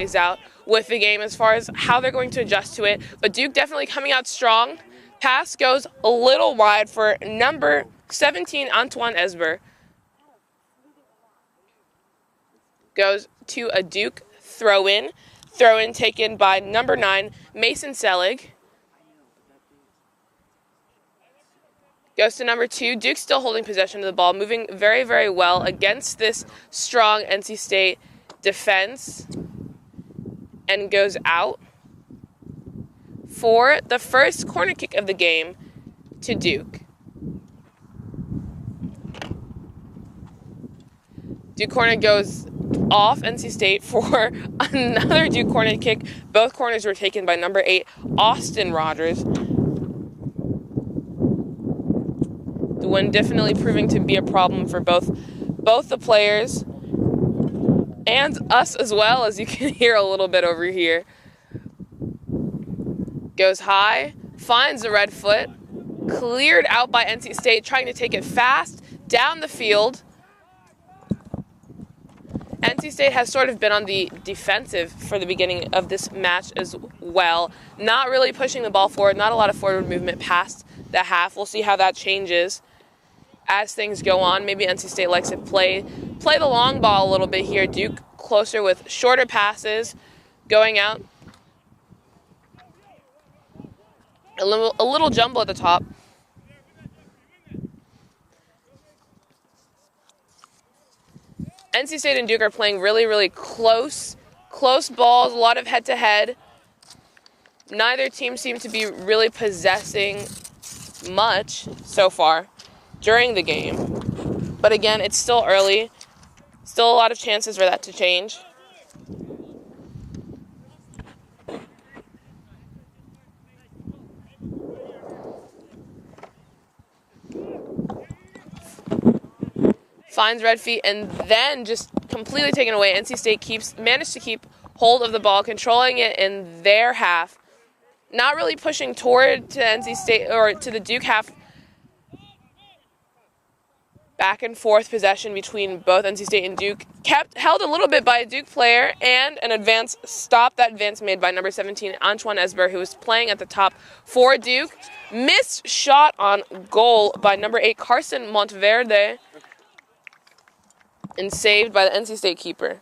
plays out with the game as far as how they're going to adjust to it. But Duke definitely coming out strong. Pass goes a little wide for number 17, Antoine Esber. Goes to a Duke throw-in. Throw-in taken by number 9, Mason Selig. Goes to number 2. Duke still holding possession of the ball, moving very, very well against this strong NC State defense. And goes out for the first corner kick of the game to Duke. Duke corner goes off NC State for another Duke corner kick. Both corners were taken by number 8, Austin Rogers. The wind definitely proving to be a problem for both the players and us as well, as you can hear a little bit over here. Goes high, finds the red foot, cleared out by NC State, trying to take it fast down the field. NC State has sort of been on the defensive for the beginning of this match as well. Not really pushing the ball forward, not a lot of forward movement past the half. We'll see how that changes as things go on. Maybe NC State likes to play the long ball a little bit here. Duke closer with shorter passes, going out. A little jumble at the top. NC State and Duke are playing really, really close balls, a lot of head-to-head. Neither team seems to be really possessing much so far during the game. But again, it's still early. Still a lot of chances for that to change. Finds red feet and then just completely taken away. NC State managed to keep hold of the ball, controlling it in their half. Not really pushing toward to NC State or to the Duke half. Back and forth possession between both NC State and Duke. Held a little bit by a Duke player, and an advance stop. That advance made by number 17, Antoine Esber, who was playing at the top for Duke. Missed shot on goal by number 8, Carson Monteverde. And saved by the NC State keeper.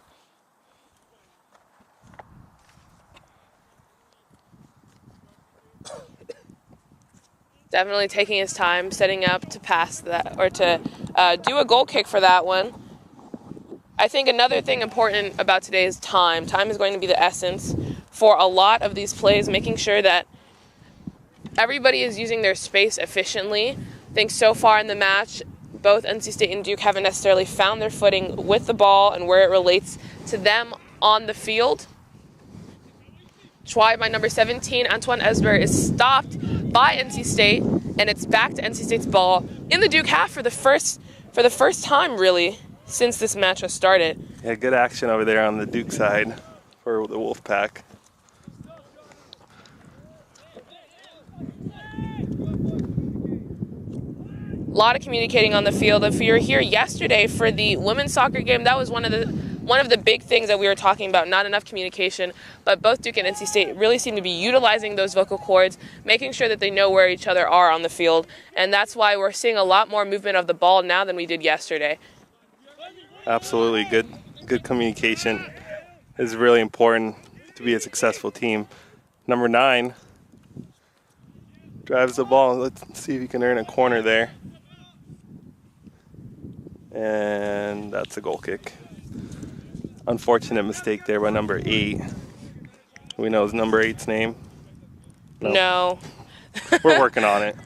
Definitely taking his time, setting up to pass that, or to do a goal kick for that one. I think another thing important about today is time. Time is going to be the essence for a lot of these plays, making sure that everybody is using their space efficiently. I think so far in the match, both NC State and Duke haven't necessarily found their footing with the ball and where it relates to them on the field. Try by number 17, Antoine Esber, is stopped by NC State, and it's back to NC State's ball in the Duke half for the first time, really, since this match has started. Yeah, good action over there on the Duke side for the Wolfpack. A lot of communicating on the field. If you were here yesterday for the women's soccer game, that was one of the big things that we were talking about. Not enough communication, but both Duke and NC State really seem to be utilizing those vocal cords, making sure that they know where each other are on the field, and that's why we're seeing a lot more movement of the ball now than we did yesterday. Absolutely, good communication is really important to be a successful team. Number 9 drives the ball. Let's see if he can earn a corner there. And that's a goal kick. Unfortunate mistake there by number 8. We know his number 8's name? No. We're working on it.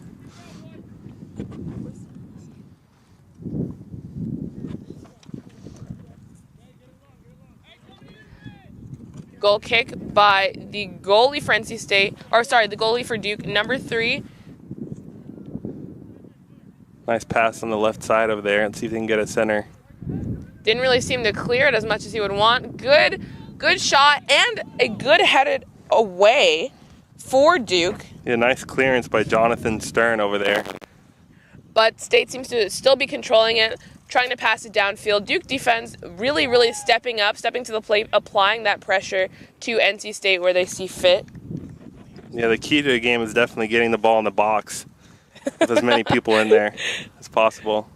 Goal kick by the goalie for NC State, the goalie for Duke, number 3. Nice pass on the left side over there, and see if they can get a center. Didn't really seem to clear it as much as he would want. Good shot and a good headed away for Duke. Yeah, nice clearance by Jonathan Stern over there. But State seems to still be controlling it. trying to pass it downfield. Duke defense really, really stepping to the plate, applying that pressure to NC State where they see fit. Yeah, the key to the game is definitely getting the ball in the box with as many people in there as possible.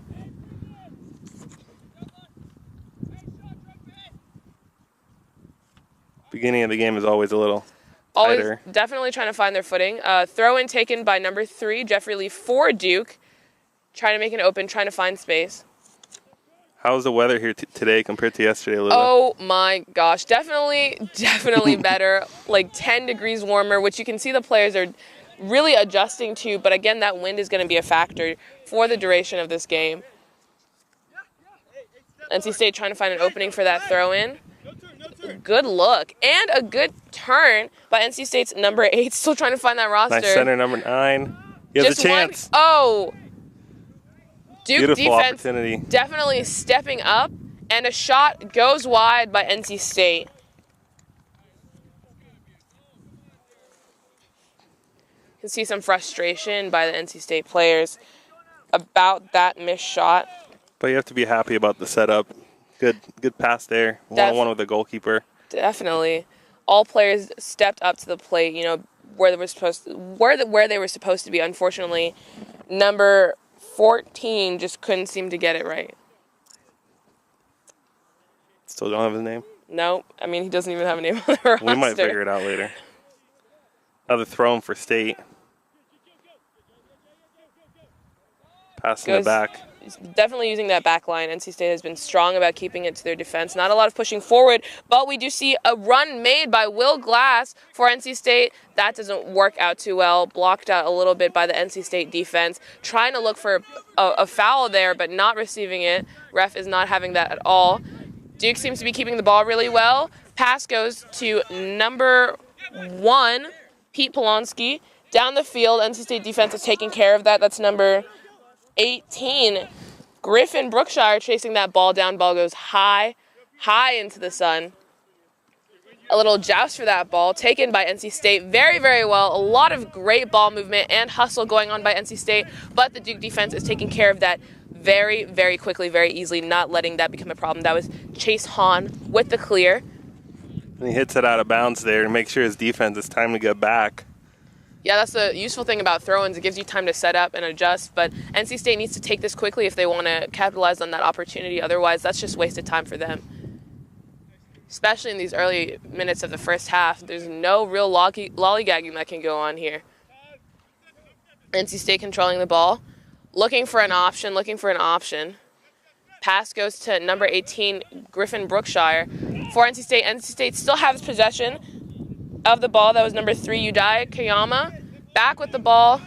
Beginning of the game is always a little tighter. Always definitely trying to find their footing. Throw in taken by number 3, Jeffrey Lee for Duke. Trying to make an open, trying to find space. How's the weather here today compared to yesterday, Lula? Oh my gosh, definitely better. Like 10 degrees warmer, which you can see the players are really adjusting to. But again, that wind is going to be a factor for the duration of this game. NC State trying to find an opening for that throw in. Good look and a good turn by NC State's number 8. Still trying to find that roster. Nice center, number 9. He has a chance. Duke Beautiful defense opportunity. definitely stepping up, and a shot goes wide by NC State. You can see some frustration by the NC State players about that missed shot. But you have to be happy about the setup. Good pass there. One-on-one with the goalkeeper. Definitely. All players stepped up to the plate, you know, where they were supposed to be. Unfortunately, number 14 just couldn't seem to get it right. Still don't have his name? No, I mean, he doesn't even have a name on the roster. We might figure it out later. Another throw in for State. Passing it back. Definitely using that back line. NC State has been strong about keeping it to their defense. Not a lot of pushing forward, but we do see a run made by Will Glass for NC State. That doesn't work out too well. Blocked out a little bit by the NC State defense. Trying to look for a foul there, but not receiving it. Ref is not having that at all. Duke seems to be keeping the ball really well. Pass goes to number 1, Pete Polonsky. Down the field, NC State defense is taking care of that. That's number 18, Griffin Brookshire chasing that ball down. Ball goes high into the sun. A little joust for that ball taken by NC State very, very well. A lot of great ball movement and hustle going on by NC State, but the Duke defense is taking care of that very, very quickly, very easily, not letting that become a problem. That was Chase Hahn with the clear. And he hits it out of bounds there to make sure his defense is time to get back. Yeah, that's the useful thing about throw-ins. It gives you time to set up and adjust, but NC State needs to take this quickly if they want to capitalize on that opportunity. Otherwise, that's just wasted time for them. Especially in these early minutes of the first half, there's no real lollygagging that can go on here. NC State controlling the ball, looking for an option. Pass goes to number 18, Griffin Brookshire. For NC State, NC State still has possession of the ball. That was number 3, Udai Kayama. Back with the ball.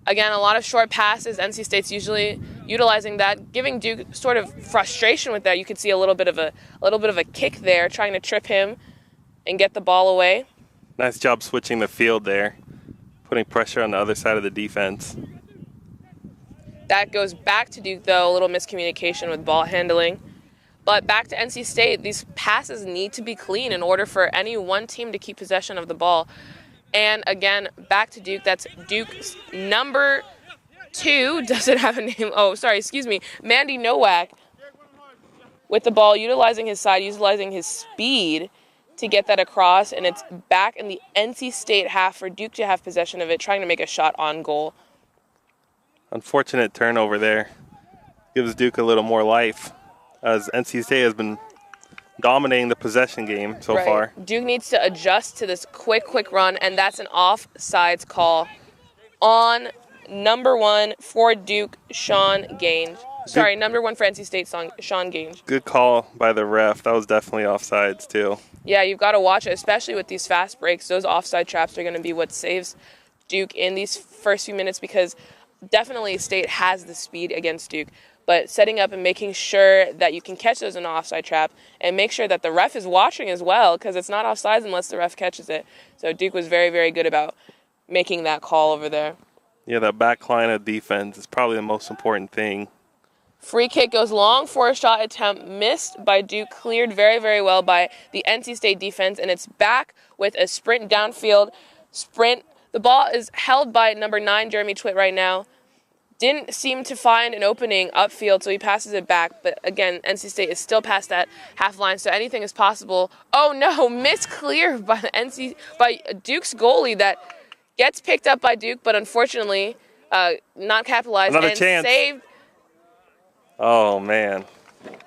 Again, a lot of short passes. NC State's usually utilizing that, giving Duke sort of frustration with that. You could see a little bit of a kick there, trying to trip him and get the ball away. Nice job switching the field there, putting pressure on the other side of the defense. That goes back to Duke, though, a little miscommunication with ball handling. But back to NC State, these passes need to be clean in order for any one team to keep possession of the ball. And again, back to Duke. That's Duke's number 2. Doesn't have a name. Oh, sorry, excuse me. Mandy Nowak with the ball, utilizing his side, utilizing his speed to get that across. And it's back in the NC State half for Duke to have possession of it, trying to make a shot on goal. Unfortunate turnover there. Gives Duke a little more life, as NC State has been dominating the possession game so far. Duke needs to adjust to this quick run, and that's an offsides call on number 1 for Duke, Sean Gange. Sorry, number 1 for NC State, Sean Gange. Good call by the ref. That was definitely offsides too. Yeah, you've got to watch it, especially with these fast breaks. Those offside traps are going to be what saves Duke in these first few minutes, because definitely State has the speed against Duke. But setting up and making sure that you can catch those in an offside trap, and make sure that the ref is watching as well, because it's not offsides unless the ref catches it. So Duke was very, very good about making that call over there. Yeah, that back line of defense is probably the most important thing. Free kick goes long for a shot attempt, missed by Duke, cleared very, very well by the NC State defense, and it's back with a sprint downfield. The ball is held by number 9, Jeremy Twitt, right now. didn't seem to find an opening upfield, so he passes it back. But again, NC State is still past that half line, so anything is possible. Oh no, misclear by Duke's goalie that gets picked up by Duke, but unfortunately not capitalized Another and chance. saved. Oh man,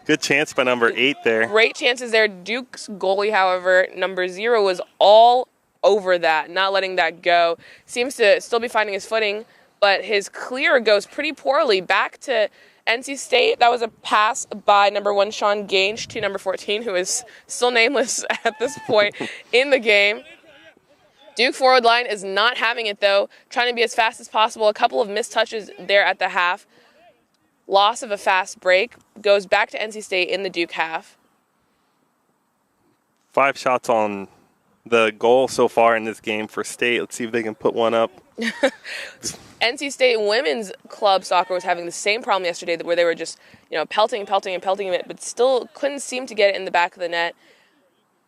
good chance by number 8 there. Great chances there. Duke's goalie, however, number 0, was all over that, not letting that go. Seems to still be finding his footing, but his clear goes pretty poorly. Back to NC State. That was a pass by number 1, Sean Gange, to number 14, who is still nameless at this point in the game. Duke forward line is not having it, though, trying to be as fast as possible. A couple of missed touches there at the half. Loss of a fast break. Goes back to NC State in the Duke half. 5 shots on the goal so far in this game for State. Let's see if they can put one up. NC State women's club soccer was having the same problem yesterday, where they were just, pelting it, but still couldn't seem to get it in the back of the net.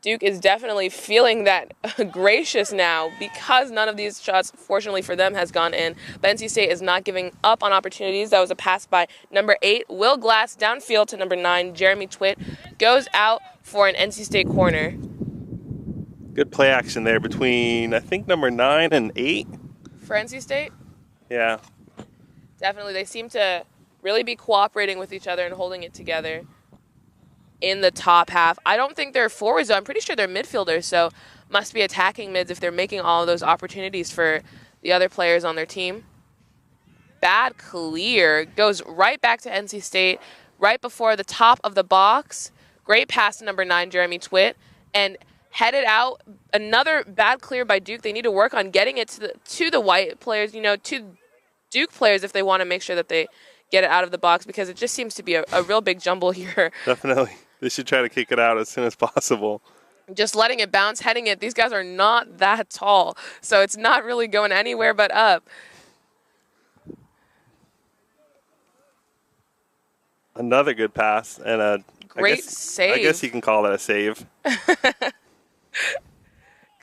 Duke is definitely feeling that gracious now because none of these shots, fortunately for them, has gone in. But NC State is not giving up on opportunities. That was a pass by number 8, Will Glass, downfield to number 9, Jeremy Twitt. Goes out for an NC State corner. Good play action there between, I think, number 9 and 8. For NC State? Yeah. Definitely. They seem to really be cooperating with each other and holding it together in the top half. I don't think they're forwards, though. I'm pretty sure they're midfielders, so must be attacking mids if they're making all of those opportunities for the other players on their team. Bad clear. Goes right back to NC State, right before the top of the box. Great pass to number 9, Jeremy Twitt, and headed out. Another bad clear by Duke. They need to work on getting it to the white players, to Duke players, if they want to make sure that they get it out of the box, because it just seems to be a real big jumble here. Definitely. They should try to kick it out as soon as possible. Just letting it bounce, heading it. These guys are not that tall, so it's not really going anywhere but up. Another good pass and a great save. I guess you can call that a save.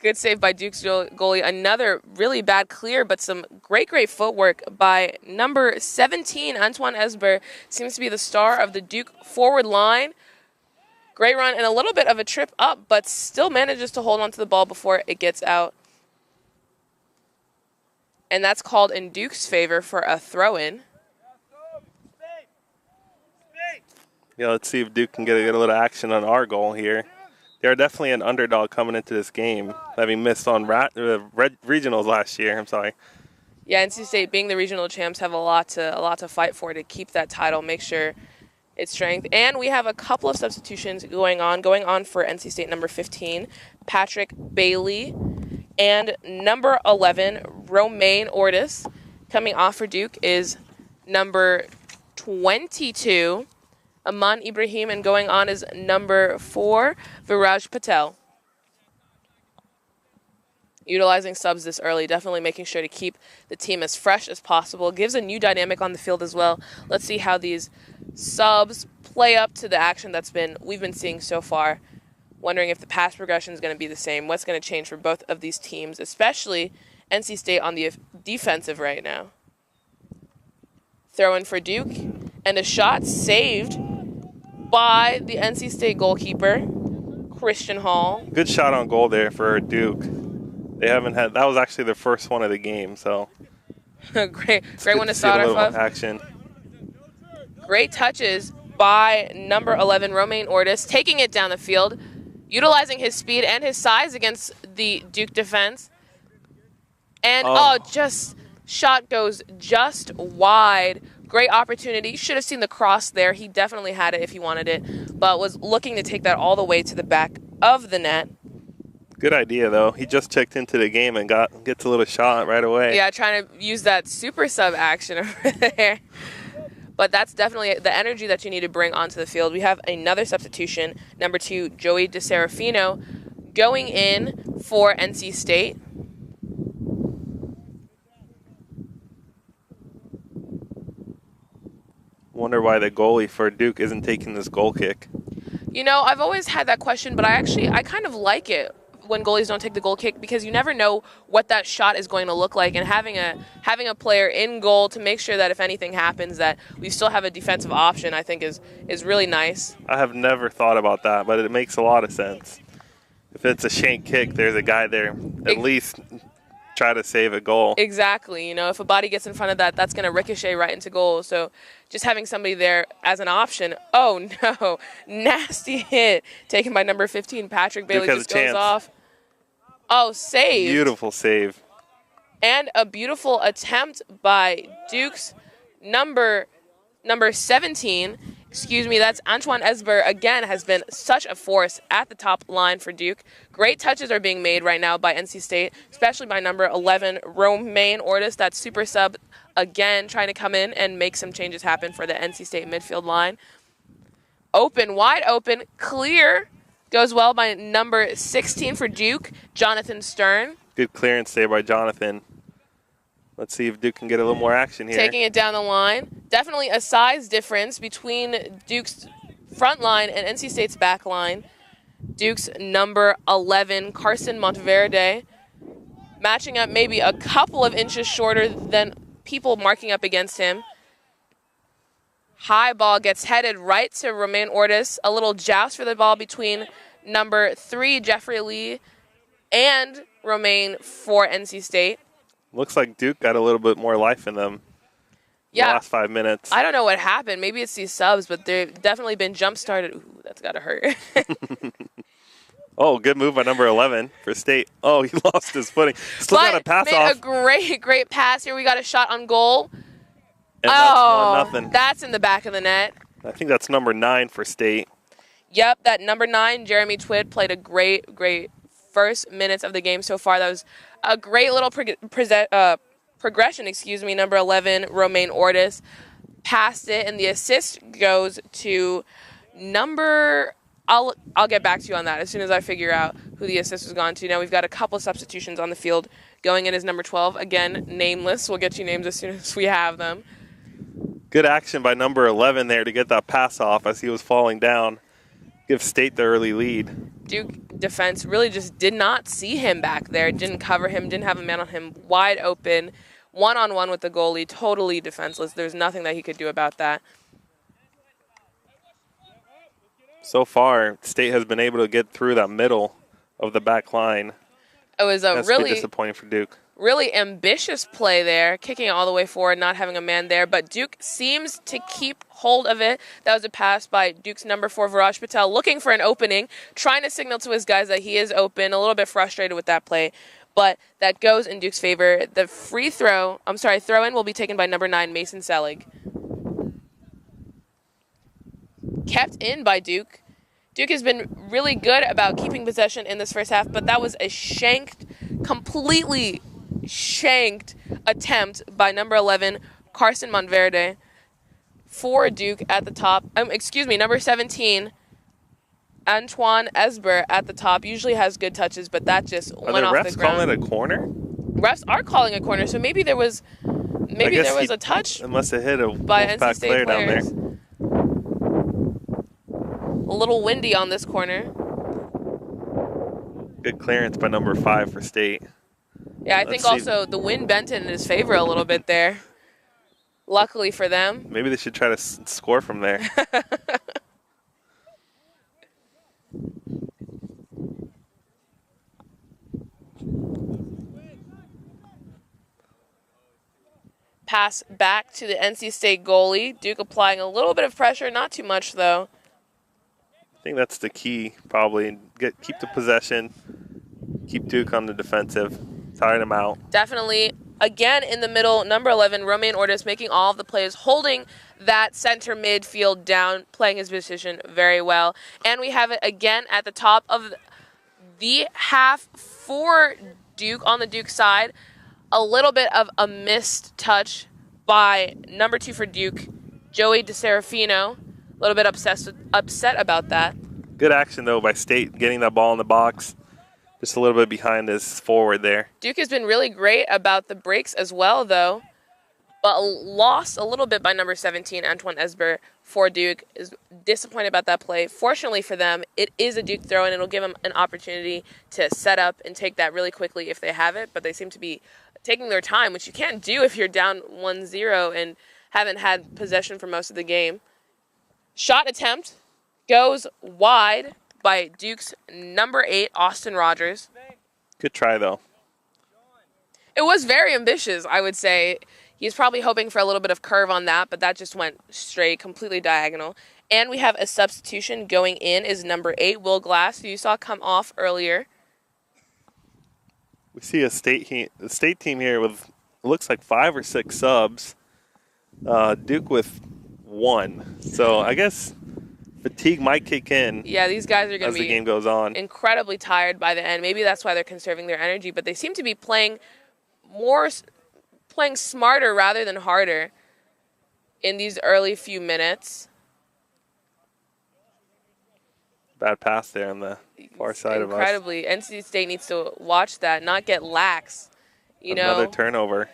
Good save by Duke's goalie. Another really bad clear, but some great footwork by number 17, Antoine Esber. Seems to be the star of the Duke forward line. Great run and a little bit of a trip up, but still manages to hold on to the ball before it gets out. And that's called in Duke's favor for a throw-in. Yeah, let's see if Duke can get a little action on our goal here. They are definitely an underdog coming into this game, having missed on regionals last year. I'm sorry. Yeah, NC State, being the regional champs, have a lot to fight for to keep that title, make sure its strength. And we have a couple of substitutions going on for NC State number 15, Patrick Bailey, and number 11, Romaine Ortis. Coming off for Duke is number 22, Aman Ibrahim, and going on is number 4, Viraj Patel. Utilizing subs this early, definitely making sure to keep the team as fresh as possible. Gives a new dynamic on the field as well. Let's see how these subs play up to the action we've been seeing so far. Wondering if the pass progression is going to be the same. What's going to change for both of these teams, especially NC State on the defensive right now. Throw in for Duke, and a shot saved by the NC State goalkeeper, Christian Hall. Good shot on goal there for Duke. They haven't had, that was actually their first one of the game, so. great one to start off of. Action. Great touches by number 11, Romaine Ortis, taking it down the field, utilizing his speed and his size against the Duke defense. And, shot goes just wide. Great opportunity. Should have seen the cross there. He definitely had it if he wanted it, but was looking to take that all the way to the back of the net. Good idea, though. He just checked into the game and gets a little shot right away. Yeah, trying to use that super sub action over there. But that's definitely the energy that you need to bring onto the field. We have another substitution, number 2, Joey DeSerafino, going in for NC State. Wonder why the goalie for Duke isn't taking this goal kick. I've always had that question, but I kind of like it. when goalies don't take the goal kick, because you never know what that shot is going to look like, and having a player in goal to make sure that if anything happens that we still have a defensive option, I think is really nice. I have never thought about that, but it makes a lot of sense. If it's a shank kick, there's a guy there at least try to save a goal. Exactly. You know, if a body gets in front of that, that's going to ricochet right into goal. So just having somebody there as an option. Oh, no. Nasty hit taken by number 15. Patrick Bailey just goes off. Oh, save. Beautiful save. And a beautiful attempt by Duke's number 17. Excuse me, that's Antoine Esber, again, has been such a force at the top line for Duke. Great touches are being made right now by NC State, especially by number 11, Romain Ortis, that super sub, again, trying to come in and make some changes happen for the NC State midfield line. Open, wide open, clear, goes well by number 16 for Duke, Jonathan Stern. Good clearance there by Jonathan. Let's see if Duke can get a little more action here. Taking it down the line. Definitely a size difference between Duke's front line and NC State's back line. Duke's number 11, Carson Monteverde, matching up maybe a couple of inches shorter than people marking up against him. High ball gets headed right to Romain Ortis. A little joust for the ball between number 3, Jeffrey Lee, and Romain for NC State. Looks like Duke got a little bit more life in them in the last 5 minutes. I don't know what happened. Maybe it's these subs, but they've definitely been jump-started. Ooh, that's got to hurt. Oh, good move by number 11 for State. Oh, he lost his footing. Still got a pass off. Made a great pass here. We got a shot on goal. And that's 1-0. That's in the back of the net. I think that's number 9 for State. Yep, that number 9, Jeremy Twitt, played a great first minutes of the game so far. That was a great little progression, number 11, Romain Ortis, passed it, and the assist goes to number, I'll get back to you on that as soon as I figure out who the assist was gone to. Now we've got a couple of substitutions on the field. Going in is number 12, again, nameless. We'll get you names as soon as we have them. Good action by number 11 there to get that pass off as he was falling down. Give State the early lead. Duke defense really just did not see him back there, didn't cover him, didn't have a man on him, wide open, one-on-one with the goalie, totally defenseless. There's nothing that he could do about that. So far, State has been able to get through that middle of the back line. It was a really disappointing for Duke. Really ambitious play there, kicking it all the way forward, not having a man there, but Duke seems to keep hold of it. That was a pass by Duke's number 4, Viraj Patel, looking for an opening, trying to signal to his guys that he is open, a little bit frustrated with that play, but that goes in Duke's favor. The throw-in will be taken by number 9, Mason Selig. Kept in by Duke. Duke has been really good about keeping possession in this first half, but that was a completely shanked attempt by number 11, Carson Monteverde, for Duke at the top. Number 17, Antoine Esber at the top. Usually has good touches, but that just went off the ground. Are the refs calling it a corner? Refs are calling a corner, so maybe there was a touch. It must have hit a by NC State player players. Down there. A little windy on this corner. Good clearance by number 5 for State. Yeah, I think also the wind bent in his favor a little bit there. Luckily for them. Maybe they should try to score from there. Pass back to the NC State goalie. Duke applying a little bit of pressure, not too much though. I think that's the key, probably. Keep the possession, keep Duke on the defensive, tire them out. Definitely. Again, in the middle, number 11, Romain Ortis, making all of the plays, holding that center midfield down, playing his position very well. And we have it again at the top of the half for Duke, on the Duke side. A little bit of a missed touch by number 2 for Duke, Joey DeSerafino. A little bit upset about that. Good action, though, by State, getting that ball in the box. Just a little bit behind his forward there. Duke has been really great about the breaks as well, though. but lost a little bit by number 17, Antoine Esber, for Duke. Is disappointed about that play. Fortunately for them, it is a Duke throw, and it'll give them an opportunity to set up and take that really quickly if they have it, but they seem to be taking their time, which you can't do if you're down 1-0 and haven't had possession for most of the game. Shot attempt goes wide by Duke's number 8, Austin Rogers. Good try, though. It was very ambitious, I would say. He's probably hoping for a little bit of curve on that, but that just went straight, completely diagonal. And we have a substitution going in is number 8, Will Glass, who you saw come off earlier. We see a state team here with, it looks like 5 or 6 subs. Duke with 1. So I guess fatigue might kick in. Yeah, these guys are going as to be the game goes on. Incredibly tired by the end. Maybe that's why they're conserving their energy, but they seem to be playing smarter rather than harder in these early few minutes. Bad pass there on the far side of us. Incredibly. NC State needs to watch that, not get lax. Another turnover.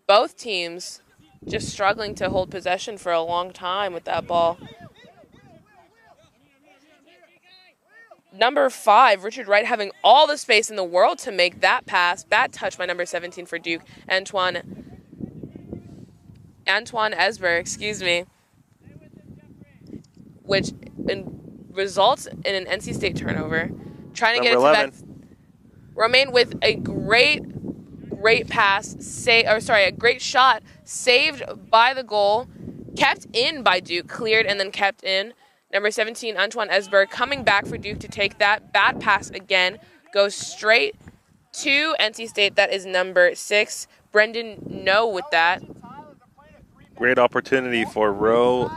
Both teams just struggling to hold possession for a long time with that ball. Number 5, Richard Wright having all the space in the world to make that pass. Bad touch by number 17 for Duke. Antoine Esber, excuse me. Which results in an NC State turnover. Trying to get it to back. Romain with a great pass, a great shot, saved by the goal, kept in by Duke, cleared and then kept in. Number 17, Antoine Esber, coming back for Duke to take that. Bad pass again. Goes straight to NC State. That is number 6. Brendan No with that. Great opportunity for Romain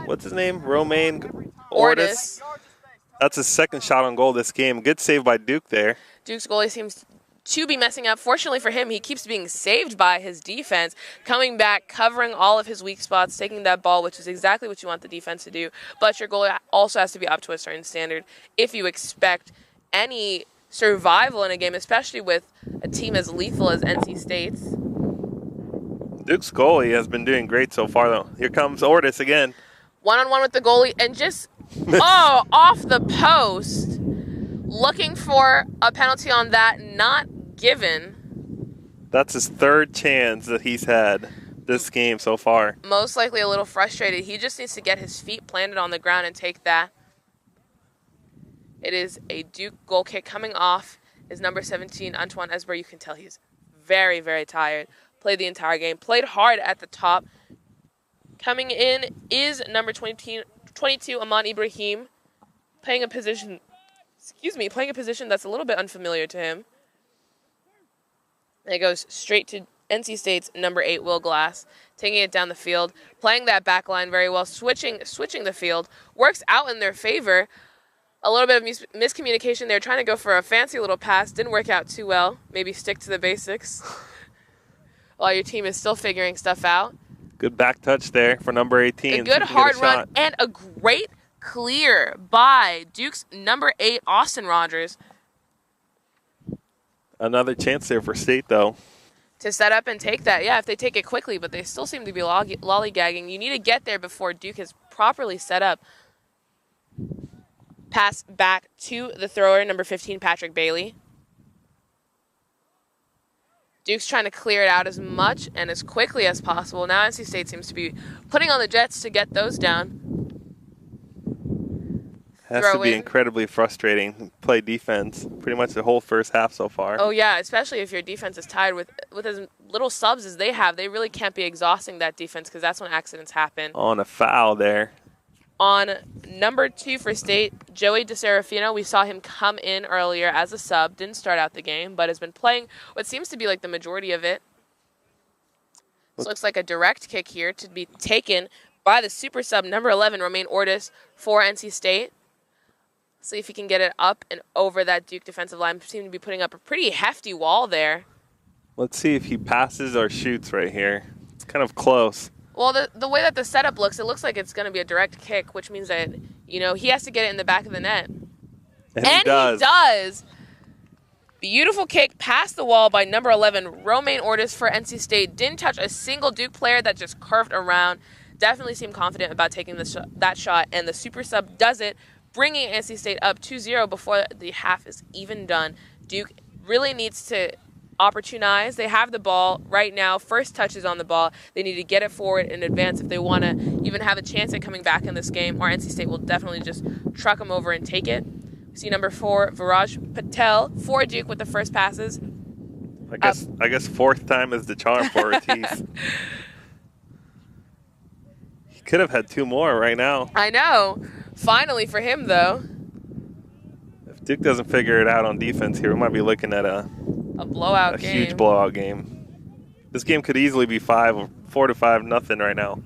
Ortis. That's his second shot on goal this game. Good save by Duke there. Duke's goalie seems to be messing up. Fortunately for him, he keeps being saved by his defense, coming back, covering all of his weak spots, taking that ball, which is exactly what you want the defense to do. But your goalie also has to be up to a certain standard if you expect any survival in a game, especially with a team as lethal as NC State's. Duke's goalie has been doing great so far, though. Here comes Ortis again. One-on-one with the goalie, and just, off the post. Looking for a penalty on that, not given. That's his third chance that he's had this game so far. Most likely a little frustrated. He just needs to get his feet planted on the ground and take that. It is a Duke goal kick coming off. Is number 17, Antoine Esber. You can tell he's very, very tired. Played the entire game. Played hard at the top. Coming in is number 22, Aman Ibrahim. Playing a position that's a little bit unfamiliar to him. And it goes straight to NC State's number 8, Will Glass, taking it down the field, playing that back line very well, switching the field, works out in their favor. A little bit of miscommunication there, trying to go for a fancy little pass, didn't work out too well. Maybe stick to the basics while your team is still figuring stuff out. Good back touch there for number 18. A good hard run and a great clear by Duke's number 8, Austin Rogers. Another chance there for State, though. To set up and take that. Yeah, if they take it quickly, but they still seem to be lollygagging. You need to get there before Duke is properly set up. Pass back to the thrower, number 15, Patrick Bailey. Duke's trying to clear it out as much and as quickly as possible. Now NC State seems to be putting on the Jets to get those down. Has to be incredibly frustrating. Play defense pretty much the whole first half so far. Oh, yeah, especially if your defense is tired with as little subs as they have. They really can't be exhausting that defense because that's when accidents happen. On a foul there. On number 2 for State, Joey DeSerafino. We saw him come in earlier as a sub. Didn't start out the game, but has been playing what seems to be like the majority of it. This looks like a direct kick here to be taken by the super sub, number 11, Romain Ortis for NC State. See if he can get it up and over that Duke defensive line. Seem to be putting up a pretty hefty wall there. Let's see if he passes or shoots right here. It's kind of close. Well, the way that the setup looks, it looks like it's going to be a direct kick, which means that, he has to get it in the back of the net. And he does. Beautiful kick past the wall by number 11, Romaine Ortiz for NC State. Didn't touch a single Duke player, that just curved around. Definitely seemed confident about taking that shot, and the super sub does it, bringing NC State up 2-0 before the half is even done. Duke really needs to opportunize. They have the ball right now. First touches on the ball. They need to get it forward in advance if they want to even have a chance at coming back in this game, or NC State will definitely just truck them over and take it. See number 4, Viraj Patel for Duke with the first passes. I guess fourth time is the charm for Ortiz. He could have had 2 more right now. I know. Finally for him, though. If Duke doesn't figure it out on defense here, we might be looking at a blowout game. Huge blowout game. This game could easily be 4-5 nothing right now.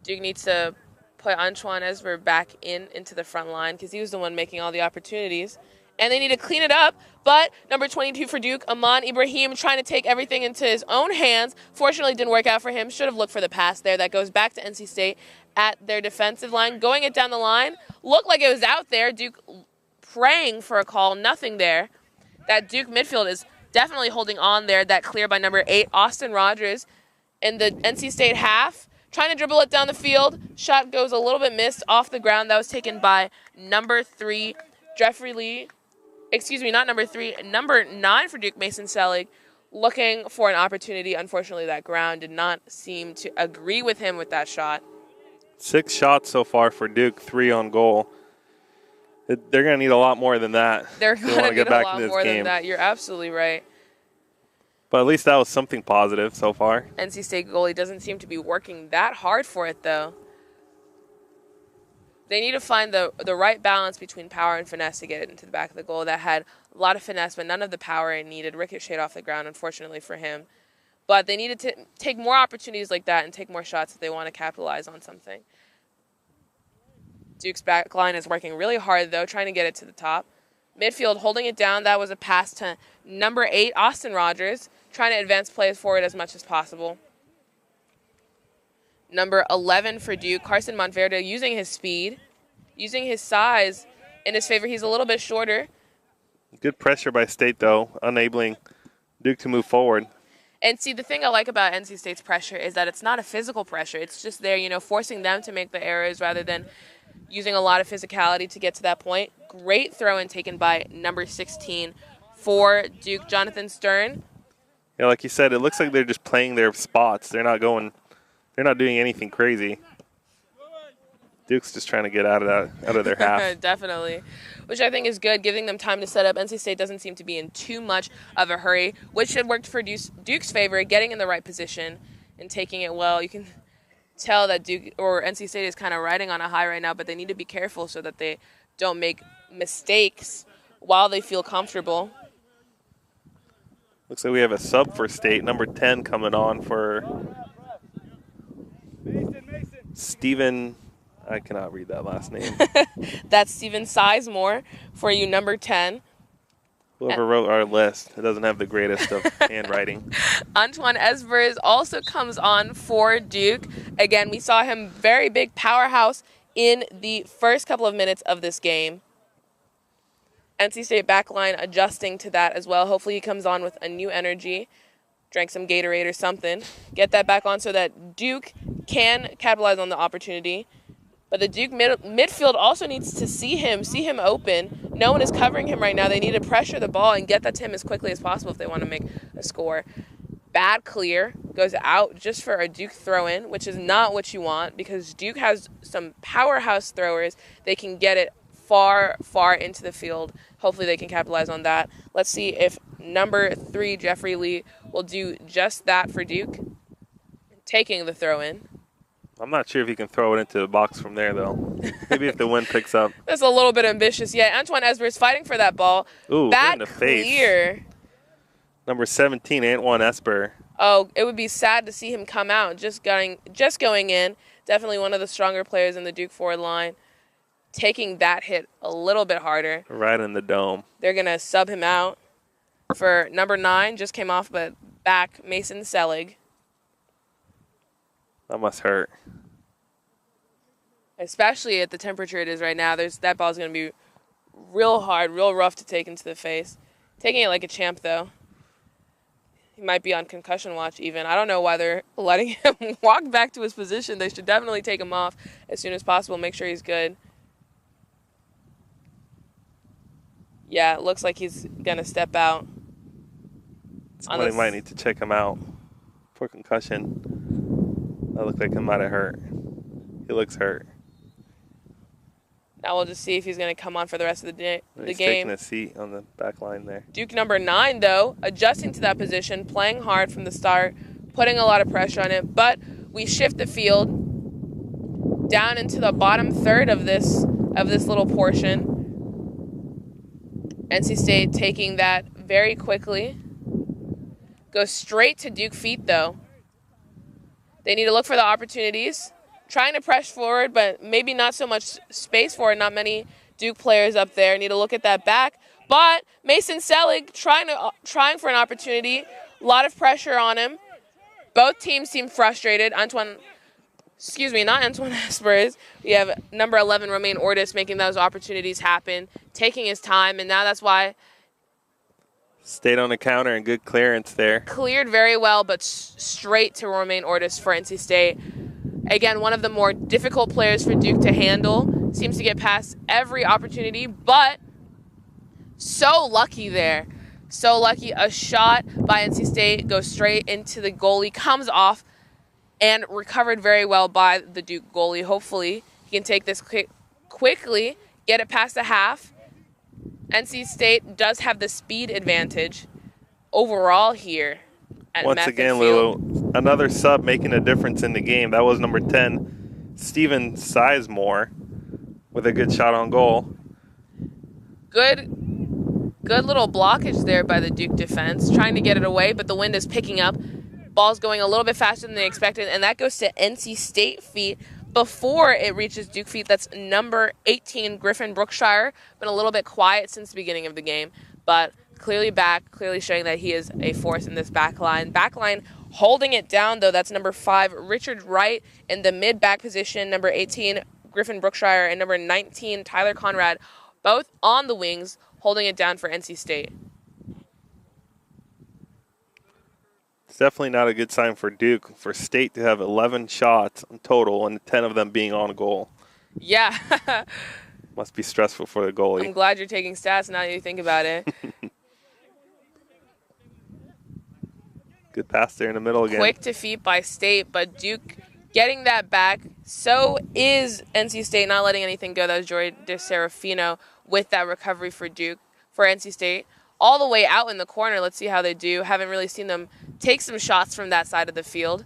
Duke needs to put Antoine Esver back into the front line because he was the one making all the opportunities. And they need to clean it up. But number 22 for Duke, Aman Ibrahim, trying to take everything into his own hands. Fortunately, didn't work out for him. Should have looked for the pass there. That goes back to NC State at their defensive line. Going it down the line. Looked like it was out there. Duke praying for a call. Nothing there. That Duke midfield is definitely holding on there. That clear by number 8, Austin Rogers, in the NC State half. Trying to dribble it down the field. Shot goes a little bit missed off the ground. That was taken by number 3, Jeffrey Lee. Excuse me, not number 3. Number 9 for Duke, Mason Selig, looking for an opportunity. Unfortunately, that ground did not seem to agree with him with that shot. 6 shots so far for Duke, 3 on goal. They're going to need a lot more than that. They're going to need a lot more than that. You're absolutely right. But at least that was something positive so far. NC State goalie doesn't seem to be working that hard for it, though. They need to find the right balance between power and finesse to get it into the back of the goal. That had a lot of finesse, but none of the power it needed. Ricocheted off the ground, unfortunately for him. But they needed to take more opportunities like that and take more shots if they want to capitalize on something. Duke's back line is working really hard, though, trying to get it to the top. Midfield holding it down. That was a pass to number 8, Austin Rogers, trying to advance plays forward as much as possible. Number 11 for Duke, Carson Montverde, using his speed, using his size in his favor. He's a little bit shorter. Good pressure by State, though, enabling Duke to move forward. And see, the thing I like about NC State's pressure is that it's not a physical pressure. It's just there, forcing them to make the errors rather than using a lot of physicality to get to that point. Great throw-in taken by number 16 for Duke, Jonathan Stern. Yeah, like you said, it looks like they're just playing their spots. They're not doing anything crazy. Duke's just trying to get out of their half. Definitely, which I think is good, giving them time to set up. NC State doesn't seem to be in too much of a hurry, which should work for Duke's favor, getting in the right position and taking it well. You can tell that Duke or NC State is kind of riding on a high right now, but they need to be careful so that they don't make mistakes while they feel comfortable. Looks like we have a sub for State, number 10 coming on for Stephen. I cannot read that last name. That's Stephen Sizemore for you, number 10. Whoever wrote our list, it doesn't have the greatest of handwriting. Antoine Esvers also comes on for Duke. Again, we saw him very big powerhouse in the first couple of minutes of this game. NC State backline adjusting to that as well. Hopefully he comes on with a new energy, drank some Gatorade or something, get that back on so that Duke can capitalize on the opportunity. But the Duke midfield also needs to see him open. No one is covering him right now. They need to pressure the ball and get that to him as quickly as possible if they want to make a score. Bad clear, goes out just for a Duke throw-in, which is not what you want because Duke has some powerhouse throwers. They can get it far, far into the field. Hopefully they can capitalize on that. Let's see if number 3, Jeffrey Lee, will do just that for Duke, taking the throw-in. I'm not sure if he can throw it into the box from there, though. Maybe if the wind picks up. That's a little bit ambitious. Yeah, Antoine Esber is fighting for that ball. Ooh, bad in the face. Clear. Number 17, Antoine Esper. Oh, it would be sad to see him come out. Just going in. Definitely one of the stronger players in the Duke forward line. Taking that hit a little bit harder. Right in the dome. They're going to sub him out for number 9. Just came off, but back, Mason Selig. That must hurt. Especially at the temperature it is right now. That ball's going to be real hard, real rough to take into the face. Taking it like a champ, though. He might be on concussion watch even. I don't know why they're letting him walk back to his position. They should definitely take him off as soon as possible, make sure he's good. Yeah, it looks like he's going to step out. Somebody might need to check him out for concussion. That looked like he might have hurt. He looks hurt. Now we'll just see if he's going to come on for the rest of the game. He's taking a seat on the back line there. Duke number 9, though, adjusting to that position, playing hard from the start, putting a lot of pressure on it. But we shift the field down into the bottom third of this little portion. NC State taking that very quickly. Goes straight to Duke feet, though. They need to look for the opportunities. Trying to press forward, but maybe not so much space for it. Not many Duke players up there. Need to look at that back. But Mason Selig trying for an opportunity. A lot of pressure on him. Both teams seem frustrated. Not Antoine Espers. We have number 11, Romain Ortis, making those opportunities happen, taking his time, and now that's why stayed on the counter and good clearance there. Cleared very well, but straight to Romain Ortis for NC State. Again, one of the more difficult players for Duke to handle. Seems to get past every opportunity, but so lucky there. So lucky. A shot by NC State goes straight into the goalie, comes off, and recovered very well by the Duke goalie. Hopefully, he can take this quickly, get it past the half. NC State does have the speed advantage overall here at Once Method again, Field. Lulu, another sub making a difference in the game. That was number 10, Steven Sizemore, with a good shot on goal. Good little blockage there by the Duke defense, trying to get it away, but the wind is picking up. Ball's going a little bit faster than they expected, and that goes to NC State feet before it reaches Duke feet. That's number 18, Griffin Brookshire. Been a little bit quiet since the beginning of the game, but clearly back, clearly showing that he is a force in this back line. Back line holding it down, though. That's number 5, Richard Wright in the mid-back position. Number 18, Griffin Brookshire, and number 19, Tyler Conrad, both on the wings, holding it down for NC State. It's definitely not a good sign for Duke, for State to have 11 shots in total and 10 of them being on goal. Yeah. Must be stressful for the goalie. I'm glad you're taking stats now that you think about it. Good pass there in the middle again. Quick defeat by State, but Duke getting that back. So is NC State, not letting anything go. That was Joy DeSerafino with that recovery for Duke, for NC State. All the way out in the corner. Let's see how they do. Haven't really seen them take some shots from that side of the field.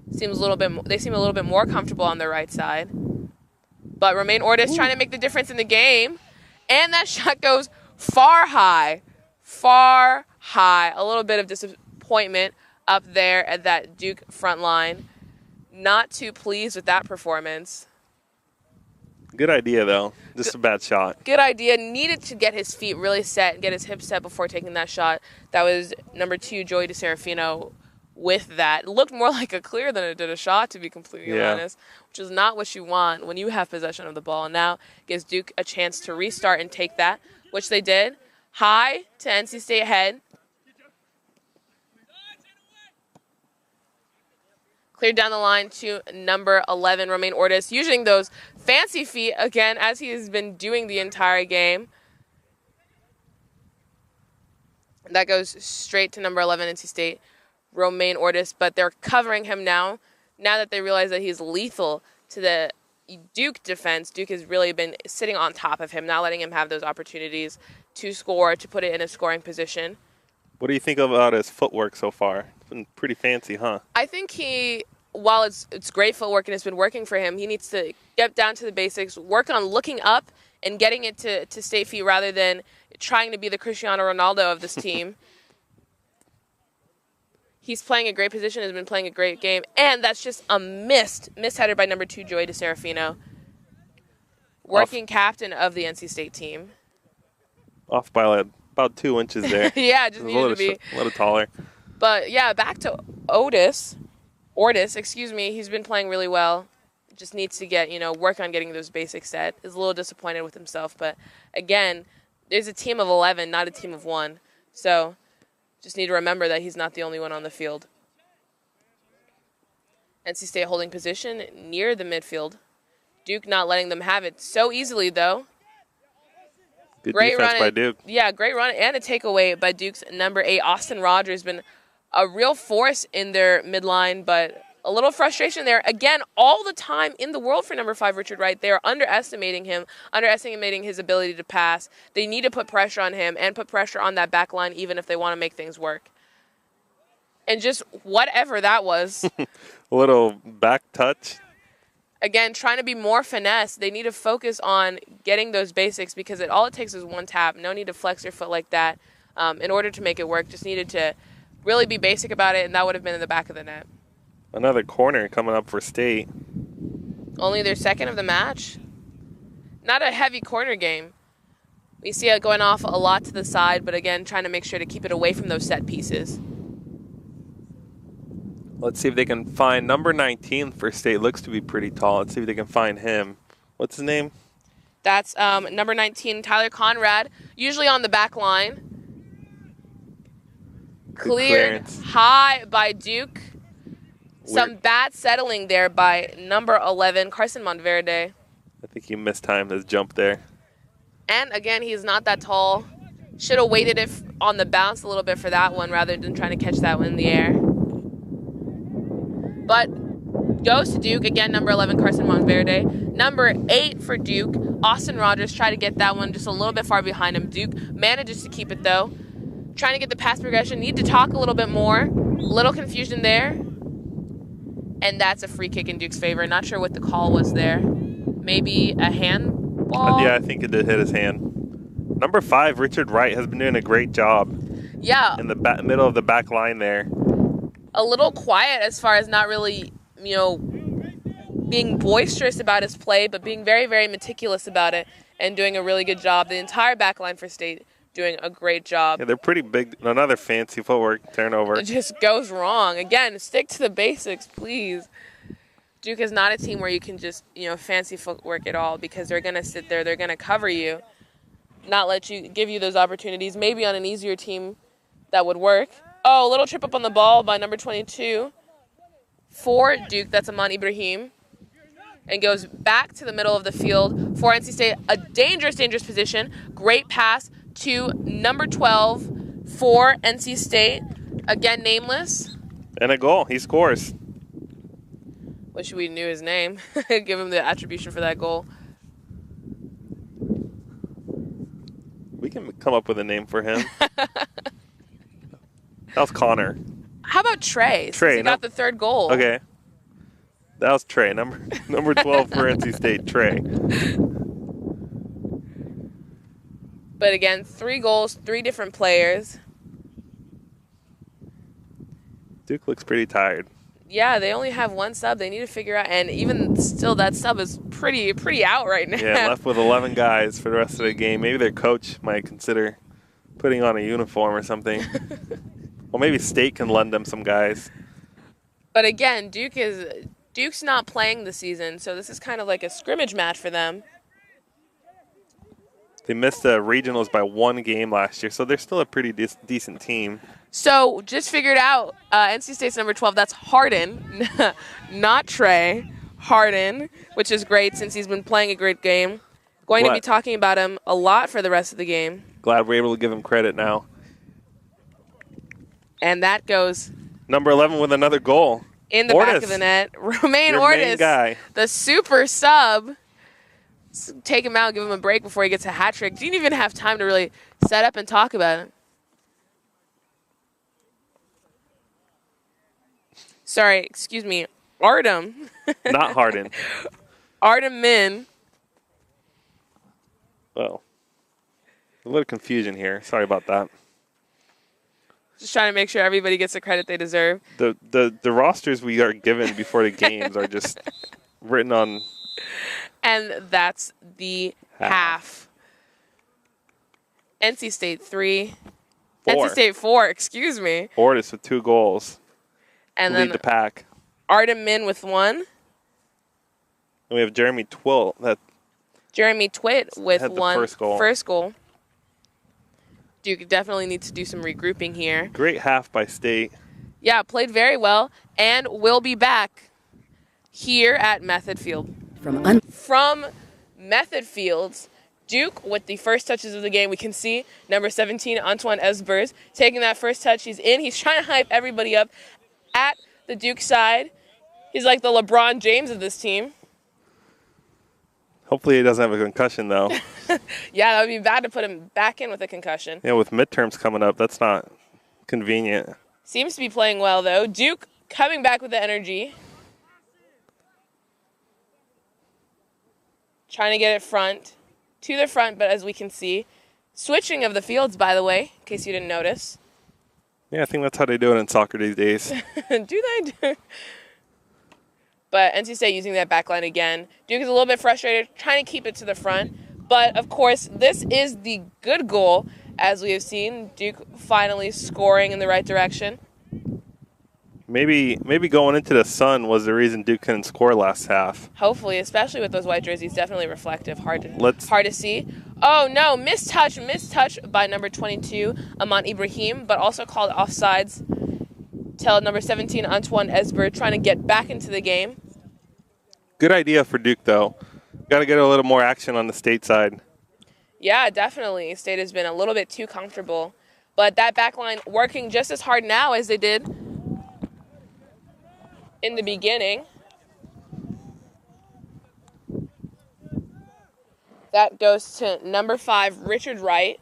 They seem a little bit more comfortable on the right side. But Romain Ortis trying to make the difference in the game. And that shot goes far high. Far high. A little bit of disappointment up there at that Duke front line. Not too pleased with that performance. Good idea, though. Just a bad shot. Good idea. Needed to get his feet really set and get his hips set before taking that shot. That was number 2, Joey DeSerafino, with that. It looked more like a clear than it did a shot, to be completely honest, which is not what you want when you have possession of the ball. And now gives Duke a chance to restart and take that, which they did. High to NC State head. Cleared down the line to number 11, Romain Ortis, using those fancy feet again, as he has been doing the entire game. That goes straight to number 11, NC State, Romain Ortis, but they're covering him now that they realize that he's lethal to the Duke defense. Duke has really been sitting on top of him, not letting him have those opportunities to score, to put it in a scoring position. What do you think about his footwork so far? It's been pretty fancy, huh? I think while it's great footwork and it's been working for him, he needs to get down to the basics, work on looking up and getting it to State feet rather than trying to be the Cristiano Ronaldo of this team. He's playing a great position, has been playing a great game, and that's just a missed header by number 2, Joey DeSerafino, working captain of the NC State team. Off by about 2 inches there. Yeah, just needed to be a little taller. But yeah, back to Ortis, he's been playing really well. Just needs to get, work on getting those basics set. Is a little disappointed with himself, but again, there's a team of 11, not a team of 1. So just need to remember that he's not the only one on the field. NC State holding position near the midfield. Duke not letting them have it so easily, though. Good Great defense run by Duke. Yeah, great run and a takeaway by Duke's number 8, Austin Rogers. Been a real force in their midline, but a little frustration there. Again, all the time in the world for number 5, Richard Wright. They are underestimating him, underestimating his ability to pass. They need to put pressure on him and put pressure on that back line even if they want to make things work. And just whatever that was. A little back touch. Again, trying to be more finesse. They need to focus on getting those basics because all it takes is one tap. No need to flex your foot like that in order to make it work. Just needed to really be basic about it, and that would have been in the back of the net. Another corner coming up for State. Only their second of the match. Not a heavy corner game. We see it going off a lot to the side, but again, trying to make sure to keep it away from those set pieces. Let's see if they can find number 19 for State. Looks to be pretty tall. Let's see if they can find him. What's his name? That's number 19, Tyler Conrad, usually on the back line. Cleared high by Duke. Some bad settling there by number 11, Carson Montverde. I think he mistimed his jump there. And again, he's not that tall. Should have waited on the bounce a little bit for that one rather than trying to catch that one in the air. But goes to Duke. Again, number 11, Carson Montverde. Number 8 for Duke, Austin Rogers. Try to get that one just a little bit far behind him. Duke manages to keep it, though. Trying to get the pass progression. Need to talk a little bit more. Little confusion there. And that's a free kick in Duke's favor. Not sure what the call was there. Maybe a handball? Yeah, I think it did hit his hand. Number 5, Richard Wright, has been doing a great job. Yeah. In the middle of the back line there. A little quiet as far as not really, being boisterous about his play, but being very, very meticulous about it and doing a really good job. The entire back line for State doing a great job. Yeah, they're pretty big. Another fancy footwork turnover. It just goes wrong. Again, stick to the basics, please. Duke is not a team where you can just, fancy footwork at all because they're going to sit there, they're going to cover you, not give you those opportunities. Maybe on an easier team that would work. Oh, a little trip up on the ball by number 22 for Duke. That's Aman Ibrahim. And goes back to the middle of the field for NC State. A dangerous, dangerous position. Great pass to number 12 for NC State. Again, nameless. And a goal. He scores. Wish we knew his name. Give him the attribution for that goal. We can come up with a name for him. That was Connor. How about Trey? Trey. He got the third goal. Okay. That was Trey. Number 12 for NC State, Trey. But again, 3 goals, 3 different players. Duke looks pretty tired. Yeah, they only have 1 sub. They need to figure out, and even still, that sub is pretty out right now. Yeah, left with 11 guys for the rest of the game. Maybe their coach might consider putting on a uniform or something. Well, maybe State can lend them some guys. But again, Duke's not playing this season, so this is kind of like a scrimmage match for them. They missed the regionals by 1 game last year, so they're still a pretty decent team. So just figured out NC State's number 12. That's Harden, not Trey. Harden, which is great since he's been playing a great game. Going to be talking about him a lot for the rest of the game. Glad we're able to give him credit now. And that goes... Number 11 with another goal. In the back of the net. Romain Ortiz, guy. The super sub. Take him out, give him a break before he gets a hat trick. Didn't even have time to really set up and talk about it. Sorry, excuse me. Artem. Not Harden. Artem Min. Well, a little confusion here. Sorry about that. Just trying to make sure everybody gets the credit they deserve. The rosters we are given before the games are just written on. And that's the half. NC State 3. 4. NC State 4, excuse me. Ortiz with 2 goals. And lead then the pack. Artem Min with 1. And we have Jeremy Twill. Jeremy Twitt with had the 1. first goal. First goal. Duke definitely needs to do some regrouping here. Great half by State. Yeah, played very well, and will be back here at Method Field. From Method Fields, Duke with the first touches of the game. We can see number 17, Antoine Esbers, taking that first touch. He's in. He's trying to hype everybody up at the Duke side. He's like the LeBron James of this team. Hopefully he doesn't have a concussion, though. Yeah, that would be bad to put him back in with a concussion. Yeah, with midterms coming up, that's not convenient. Seems to be playing well, though. Duke coming back with the energy. Trying to get it to the front, but as we can see, switching of the fields, by the way, in case you didn't notice. Yeah, I think that's how they do it in soccer these days. Do they? But NC State using that back line again. Duke is a little bit frustrated, trying to keep it to the front. But, of course, this is the good goal, as we have seen. Duke finally scoring in the right direction. Maybe going into the sun was the reason Duke couldn't score last half. Hopefully, especially with those white jerseys, definitely reflective. Hard to see. Oh, no, missed touch by number 22, Aman Ibrahim, but also called offsides. Tell number 17, Antoine Esbert, trying to get back into the game. Good idea for Duke, though. Got to get a little more action on the State side. Yeah, definitely. State has been a little bit too comfortable. But that back line working just as hard now as they did in the beginning. That goes to number 5, Richard Wright,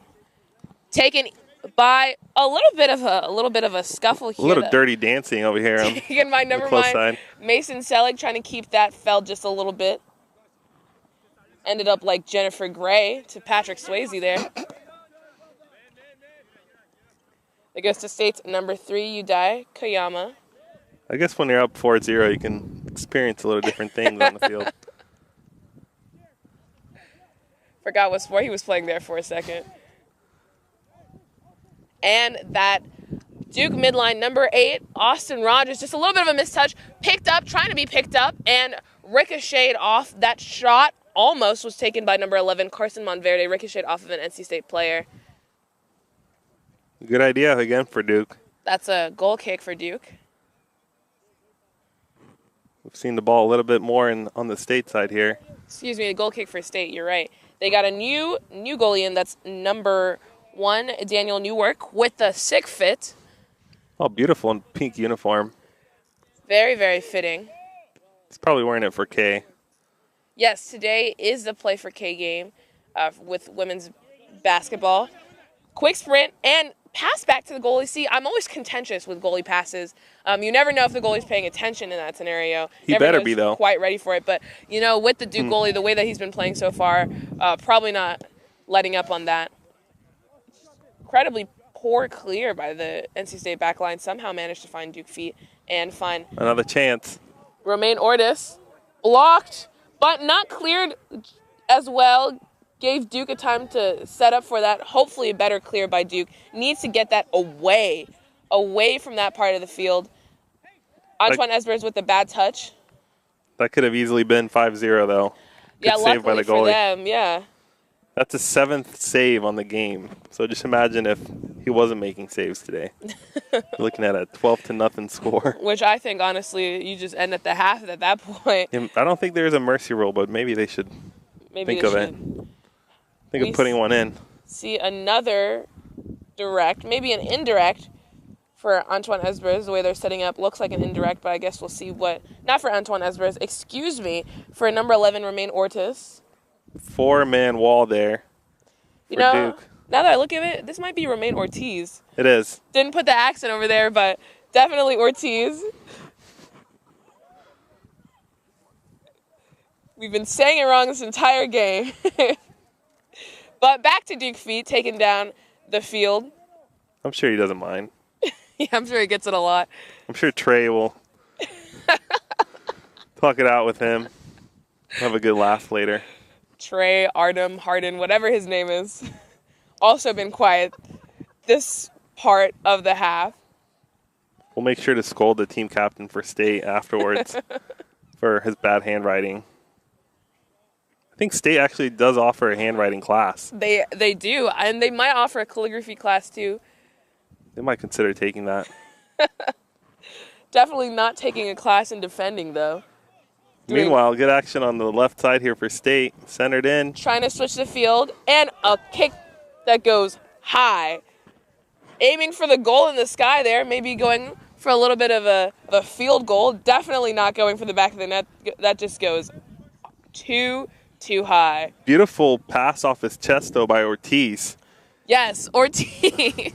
taken by a little bit of a scuffle here. A little dirty dancing over here. Taken by number 9, Mason Selig, trying to keep that, fell just a little bit. Ended up like Jennifer Gray to Patrick Swayze there. It goes to State's number 3, Udai Kayama. I guess when you're up 4-0, you can experience a little different things on the field. Forgot what sport he was playing there for a second. And that Duke midline, number 8, Austin Rogers, just a little bit of a mistouch, trying to be picked up, and ricocheted off. That shot almost was taken by number 11, Carson Monverde, ricocheted off of an NC State player. Good idea again for Duke. That's a goal kick for Duke. We've seen the ball a little bit more on the State side here. Excuse me, a goal kick for State, you're right. They got a new goalie in, that's number 1, Daniel Newark, with the sick fit. Oh, beautiful in pink uniform. Very, very fitting. He's probably wearing it for K. Yes, today is the Play for K game with women's basketball. Quick sprint and pass back to the goalie. See, I'm always contentious with goalie passes. You never know if the goalie's paying attention in that scenario. He better be, though. Quite ready for it. But, with the Duke goalie, the way that he's been playing so far, probably not letting up on that. Incredibly poor clear by the NC State backline. Somehow managed to find Duke feet and find another chance. Romain Ortis blocked, but not cleared as well. Gave Duke a time to set up for that. Hopefully a better clear by Duke. Needs to get that away from that part of the field. Antoine Esbers with the bad touch. That could have easily been 5-0, though. Good save by the goalie. For them, yeah. That's his 7th save on the game. So just imagine if he wasn't making saves today. You're looking at a 12-0 score. Which I think, honestly, you just end at the half at that point. I don't think there's a mercy rule, but maybe they should think of it. Think of putting one in. See another direct, maybe an indirect for Antoine Esbers. The way they're setting up looks like an indirect, but I guess we'll see what. Not for Antoine Esbers, excuse me, for number 11, Romain Ortis. 4-man wall there for Duke. Now that I look at it, this might be Romain Ortiz. It is. Didn't put the accent over there, but definitely Ortiz. We've been saying it wrong this entire game. But back to Duke feet, taking down the field. I'm sure he doesn't mind. Yeah, I'm sure he gets it a lot. I'm sure Trey will talk it out with him. Have a good laugh later. Trey, Artem, Harden, whatever his name is, also been quiet this part of the half. We'll make sure to scold the team captain for State afterwards for his bad handwriting. I think State actually does offer a handwriting class. They do, and they might offer a calligraphy class too. They might consider taking that. Definitely not taking a class in defending, though. Meanwhile, good action on the left side here for State. Centered in. Trying to switch the field, and a kick that goes high. Aiming for the goal in the sky there, maybe going for a little bit of a field goal. Definitely not going for the back of the net. That just goes too high. Beautiful pass off his chest, though, by Ortiz. Yes, Ortiz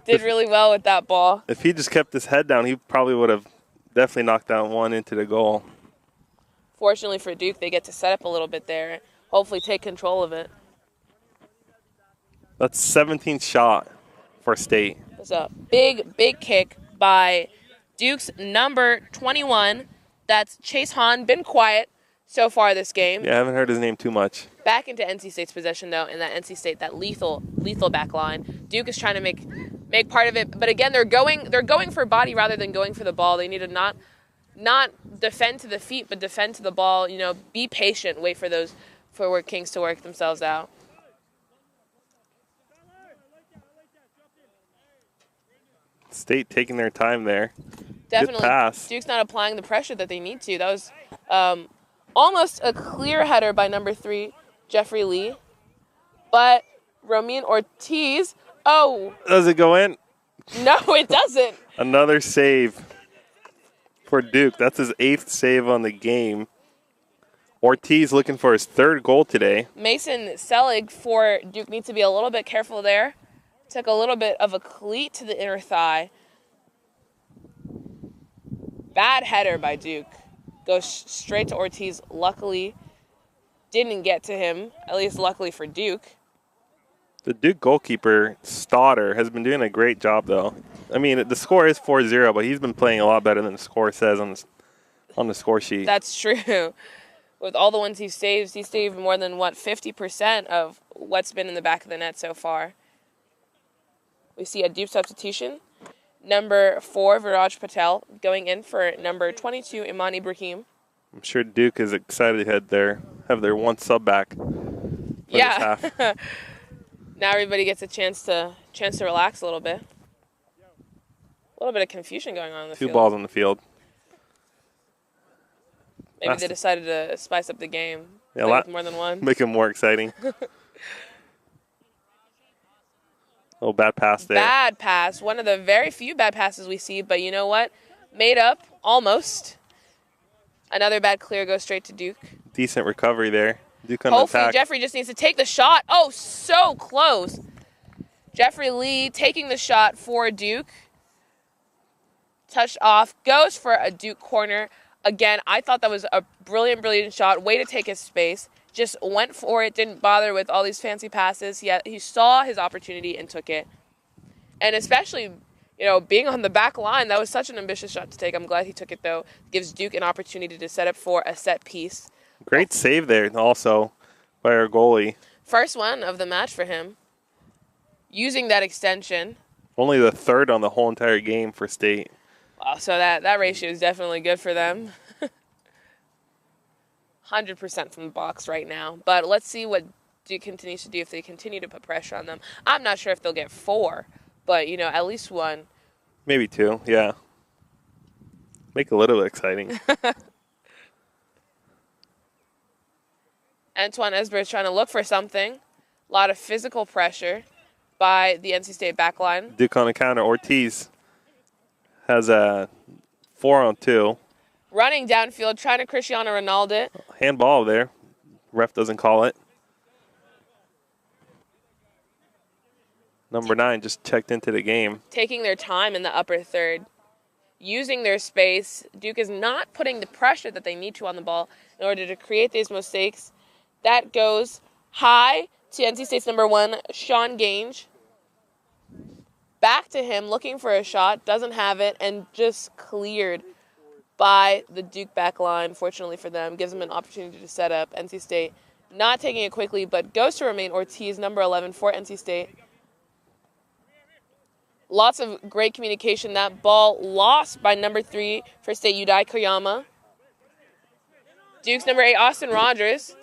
did really well with that ball. If he just kept his head down, he probably would have definitely knocked that one into the goal. Fortunately for Duke, they get to set up a little bit there. Hopefully take control of it. That's 17th shot for State. It's a big kick by Duke's number 21. That's Chase Hahn. Been quiet so far this game. Yeah, I haven't heard his name too much. Back into NC State's possession, though, and that NC State, that lethal back line. Duke is trying to make part of it, but again, they're going for body rather than going for the ball. They need to not defend to the feet, but defend to the ball. You know, be patient, wait for those forward Kings to work themselves out. State taking their time there. Definitely. Good pass. Duke's not applying the pressure that they need to. That was almost a clear header by number 3, Jeffrey Lee. But Romain Ortiz, Does it go in? no, it doesn't. Another save for Duke. That's his 8th save on the game. Ortiz looking for his 3rd goal today. Mason Selig for Duke needs to be a little bit careful there. Took a little bit of a cleat to the inner thigh. Bad header by Duke. Goes straight to Ortiz. Luckily, didn't get to him, at least luckily for Duke. The Duke goalkeeper, Stodder, has been doing a great job, though. I mean, the score is 4-0, but he's been playing a lot better than the score says on the score sheet. That's true. With all the ones he saved more than, 50% of what's been in the back of the net so far. We see a Duke substitution. Number 4, Viraj Patel, going in for number 22, Imani Ibrahim. I'm sure Duke is excited to have their one sub back. Yeah. Now everybody gets a chance to relax a little bit. A little bit of confusion going on in the field. 2 balls on the field. Maybe they decided to spice up the game. Yeah, with more than one. Make it more exciting. Oh, bad pass there. Bad pass. One of the very few bad passes we see, but you know what? Made up, almost. Another bad clear goes straight to Duke. Decent recovery there. Duke on Hopefully attack. Jeffrey just needs to take the shot. Oh, so close. Jeffrey Lee taking the shot for Duke. Touched off. Goes for a Duke corner. Again, I thought that was a brilliant shot. Way to take his space. Just went for it, didn't bother with all these fancy passes. He saw his opportunity and took it. And especially, being on the back line, that was such an ambitious shot to take. I'm glad he took it, though. Gives Duke an opportunity to set up for a set piece. Great save there also by our goalie. First one of the match for him. Using that extension. Only the 3rd on the whole entire game for State. So that ratio is definitely good for them. 100% from the box right now. But let's see what Duke continues to do if they continue to put pressure on them. I'm not sure if they'll get 4, but, at least 1. Maybe 2, yeah. Make it a little exciting. Antoine Esber is trying to look for something. A lot of physical pressure by the NC State backline. Duke on the counter. Ortiz has a 4-on-2. Running downfield, trying to Cristiano Ronaldo. Handball there. Ref doesn't call it. Number 9 just checked into the game. Taking their time in the upper third. Using their space. Duke is not putting the pressure that they need to on the ball in order to create these mistakes. That goes high to NC State's number 1, Sean Gange. Back to him, looking for a shot. Doesn't have it, and just cleared by the Duke back line, fortunately for them. Gives them an opportunity to set up. NC State not taking it quickly, but goes to Romain Ortiz, number 11 for NC State. Lots of great communication. That ball lost by number 3 for State, Yudai Koyama. Duke's number 8, Austin Rogers,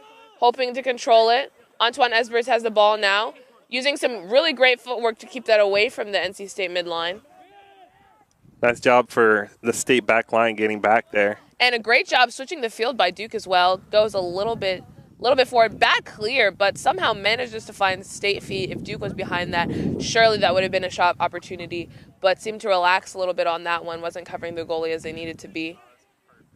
hoping to control it. Antoine Esbers has the ball now, using some really great footwork to keep that away from the NC State midline. Nice job for the State back line getting back there. And a great job switching the field by Duke as well. Goes a little bit forward. Bad clear, but somehow manages to find State feet. If Duke was behind that, surely that would have been a shot opportunity, but seemed to relax a little bit on that one. Wasn't covering the goalie as they needed to be.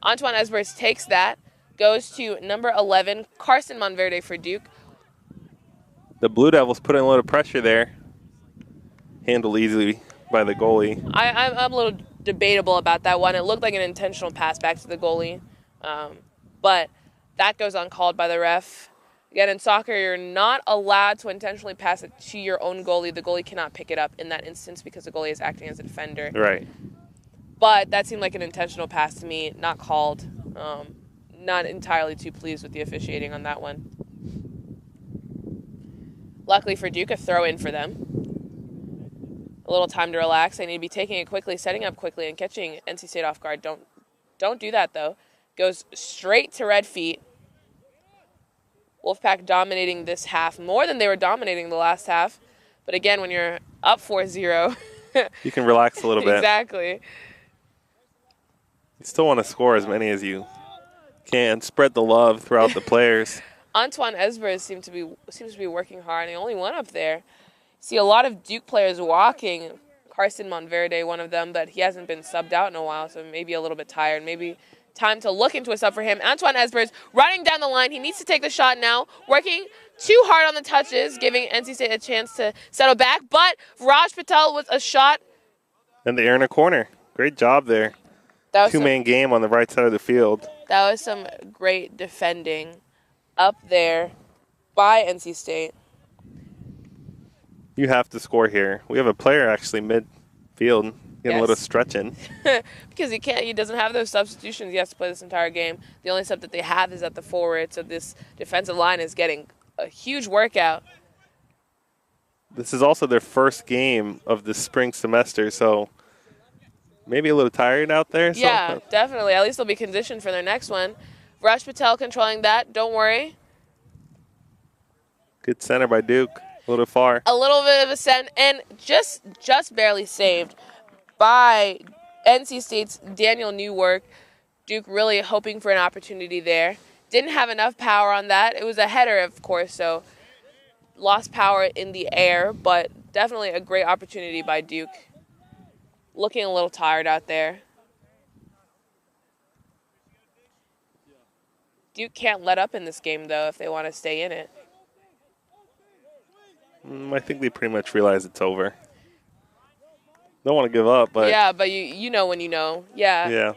Antoine Esbers takes that. Goes to number 11, Carson Monverde for Duke. The Blue Devils put in a little pressure there. Handled easily by the goalie. I'm a little debatable about that one. It looked like an intentional pass back to the goalie. But that goes uncalled by the ref. Again, in soccer, you're not allowed to intentionally pass it to your own goalie. The goalie cannot pick it up in that instance because the goalie is acting as a defender. Right. But that seemed like an intentional pass to me, not called. Not entirely too pleased with the officiating on that one. Luckily for Duke, a throw in for them. A little time to relax. They need to be taking it quickly, setting up quickly, and catching NC State off guard. Don't do that, though. Goes straight to red feet. Wolfpack dominating this half more than they were dominating the last half. But again, when you're up 4-0... you can relax a little bit. Exactly. You still want to score as many as you can. Spread the love throughout the players. Antoine Esbers seems to be working hard. The only one up there. See a lot of Duke players walking. Carson Monverde, one of them, but he hasn't been subbed out in a while, so maybe a little bit tired. Maybe time to look into a sub for him. Antoine Esbers running down the line. He needs to take the shot now. Working too hard on the touches, giving NC State a chance to settle back. But Raj Patel with a shot. And they earn a corner. Great job there. Two-man game on the right side of the field. That was some great defending up there by NC State. You have to score here. We have a player actually midfield getting a little stretching. Because he doesn't have those substitutions. He has to play this entire game. The only sub that they have is at the forward, so this defensive line is getting a huge workout. This is also their first game of the spring semester, so maybe a little tired out there. Yeah, definitely. At least they'll be conditioned for their next one. Raj Patel controlling that. Don't worry. Good center by Duke. A little far. A little bit of a send, and just barely saved by NC State's Daniel Newark. Duke really hoping for an opportunity there. Didn't have enough power on that. It was a header, of course, so lost power in the air, but definitely a great opportunity by Duke. Looking a little tired out there. Duke can't let up in this game, though, if they want to stay in it. I think they pretty much realize it's over. Don't want to give up, but... Yeah, but you know when you know. Yeah. Yeah.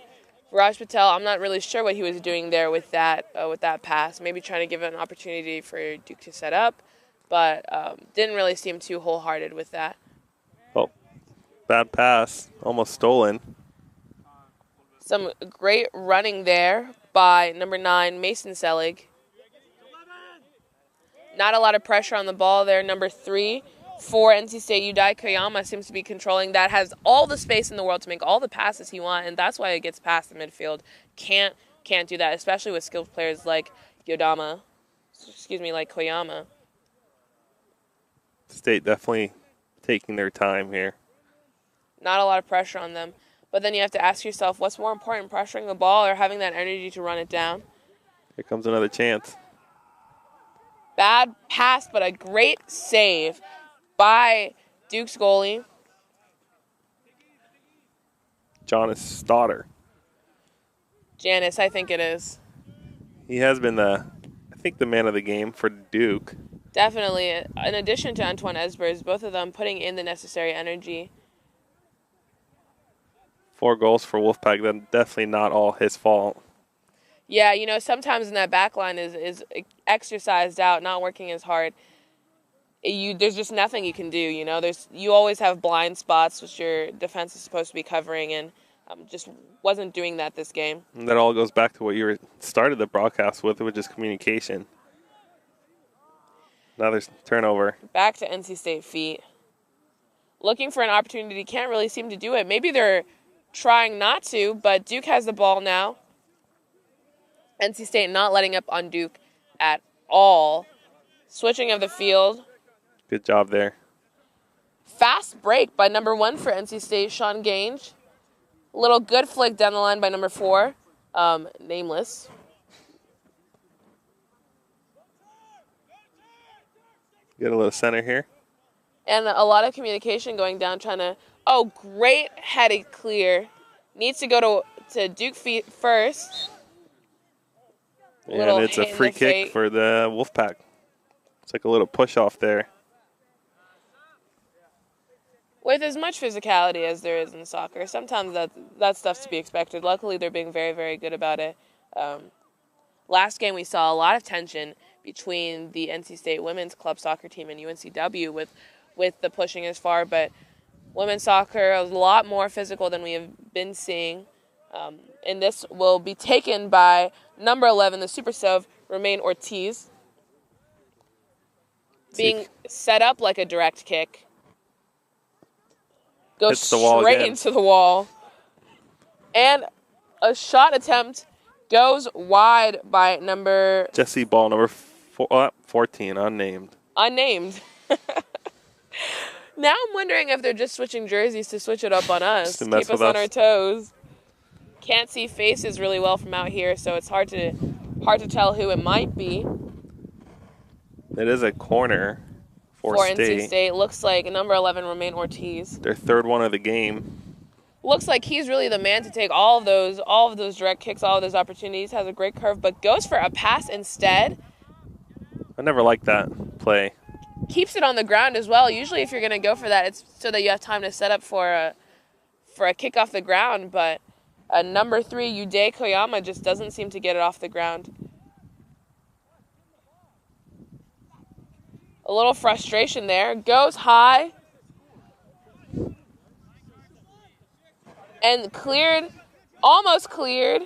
Raj Patel, I'm not really sure what he was doing there with that pass. Maybe trying to give an opportunity for Duke to set up, but didn't really seem too wholehearted with that. Oh, bad pass. Almost stolen. Some great running there by number 9, Mason Selig. Not a lot of pressure on the ball there. Number 3 for NC State, Yudai Koyama seems to be controlling that. Has all the space in the world to make all the passes he wants, and that's why it gets past the midfield. Can't do that, especially with skilled players like like Koyama. State definitely taking their time here. Not a lot of pressure on them. But then you have to ask yourself, what's more important, pressuring the ball or having that energy to run it down? Here comes another chance. Bad pass, but a great save by Duke's goalie. Jonas Stoddard. Janice, I think it is. He has been the man of the game for Duke. Definitely. In addition to Antoine Esbers, both of them putting in the necessary energy. 4 goals for Wolfpack. That's definitely not all his fault. Yeah, sometimes in that back line is exercised out, not working as hard. There's just nothing you can do, you always have blind spots which your defense is supposed to be covering, and just wasn't doing that this game. And that all goes back to what you started the broadcast with, which is communication. Now there's turnover. Back to NC State feet. Looking for an opportunity, can't really seem to do it. Maybe they're trying not to, but Duke has the ball now. NC State not letting up on Duke at all. Switching of the field. Good job there. Fast break by number 1 for NC State, Sean Gange. Little good flick down the line by number 4, nameless. Get a little center here. And a lot of communication going down, trying to... Oh, great headed clear. Needs to go to Duke feet first. And it's a free kick for the Wolfpack. It's like a little push off there. With as much physicality as there is in soccer, sometimes that stuff's to be expected. Luckily, they're being very, very good about it. Last game, we saw a lot of tension between the NC State women's club soccer team and UNCW with the pushing as far, but women's soccer is a lot more physical than we have been seeing. And this will be taken by number 11, the super sub, Romaine Ortiz. Being set up like a direct kick. Goes straight into the wall. And a shot attempt goes wide by number... Jesse Ball, number 14, unnamed. Unnamed. Now I'm wondering if they're just switching jerseys to switch it up on us. Keep us on our toes. Can't see faces really well from out here, so it's hard to tell who it might be. It is a corner for NC State. Looks like number 11, Romaine Ortiz. Their third one of the game. Looks like he's really the man to take all of those direct kicks, all of those opportunities. Has a great curve, but goes for a pass instead. I never liked that play. Keeps it on the ground as well. Usually if you're going to go for that, it's so that you have time to set up for a kick off the ground, but number 3, Yude Koyama, just doesn't seem to get it off the ground. A little frustration there. Goes high. And cleared, almost cleared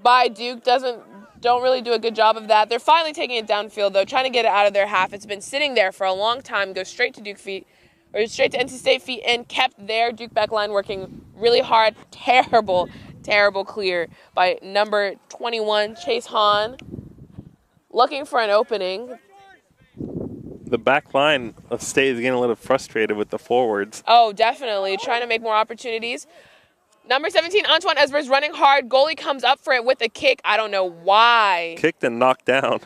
by Duke. Don't really do a good job of that. They're finally taking it downfield, though, trying to get it out of their half. It's been sitting there for a long time. Goes straight to Duke feet, or straight to NC State feet, and kept there. Duke back line working really hard. Terrible, terrible clear by number 21, Chase Hahn. Looking for an opening. The back line of State is getting a little frustrated with the forwards. Oh, definitely. Trying to make more opportunities. Number 17, Antoine Esbers running hard. Goalie comes up for it with a kick. I don't know why. Kicked and knocked down.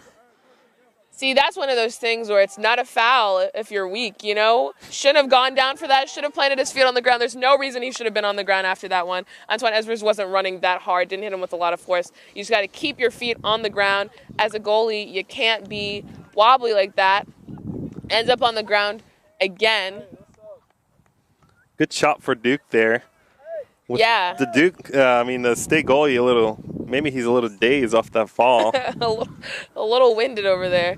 See, that's one of those things where it's not a foul if you're weak, you know? Shouldn't have gone down for that. Should have planted his feet on the ground. There's no reason he should have been on the ground after that one. Antoine Esbers wasn't running that hard. Didn't hit him with a lot of force. You just got to keep your feet on the ground. As a goalie, you can't be wobbly like that. Ends up on the ground again. Good shot for Duke there. With yeah. The the State goalie maybe he's a little dazed off that fall. a little winded over there.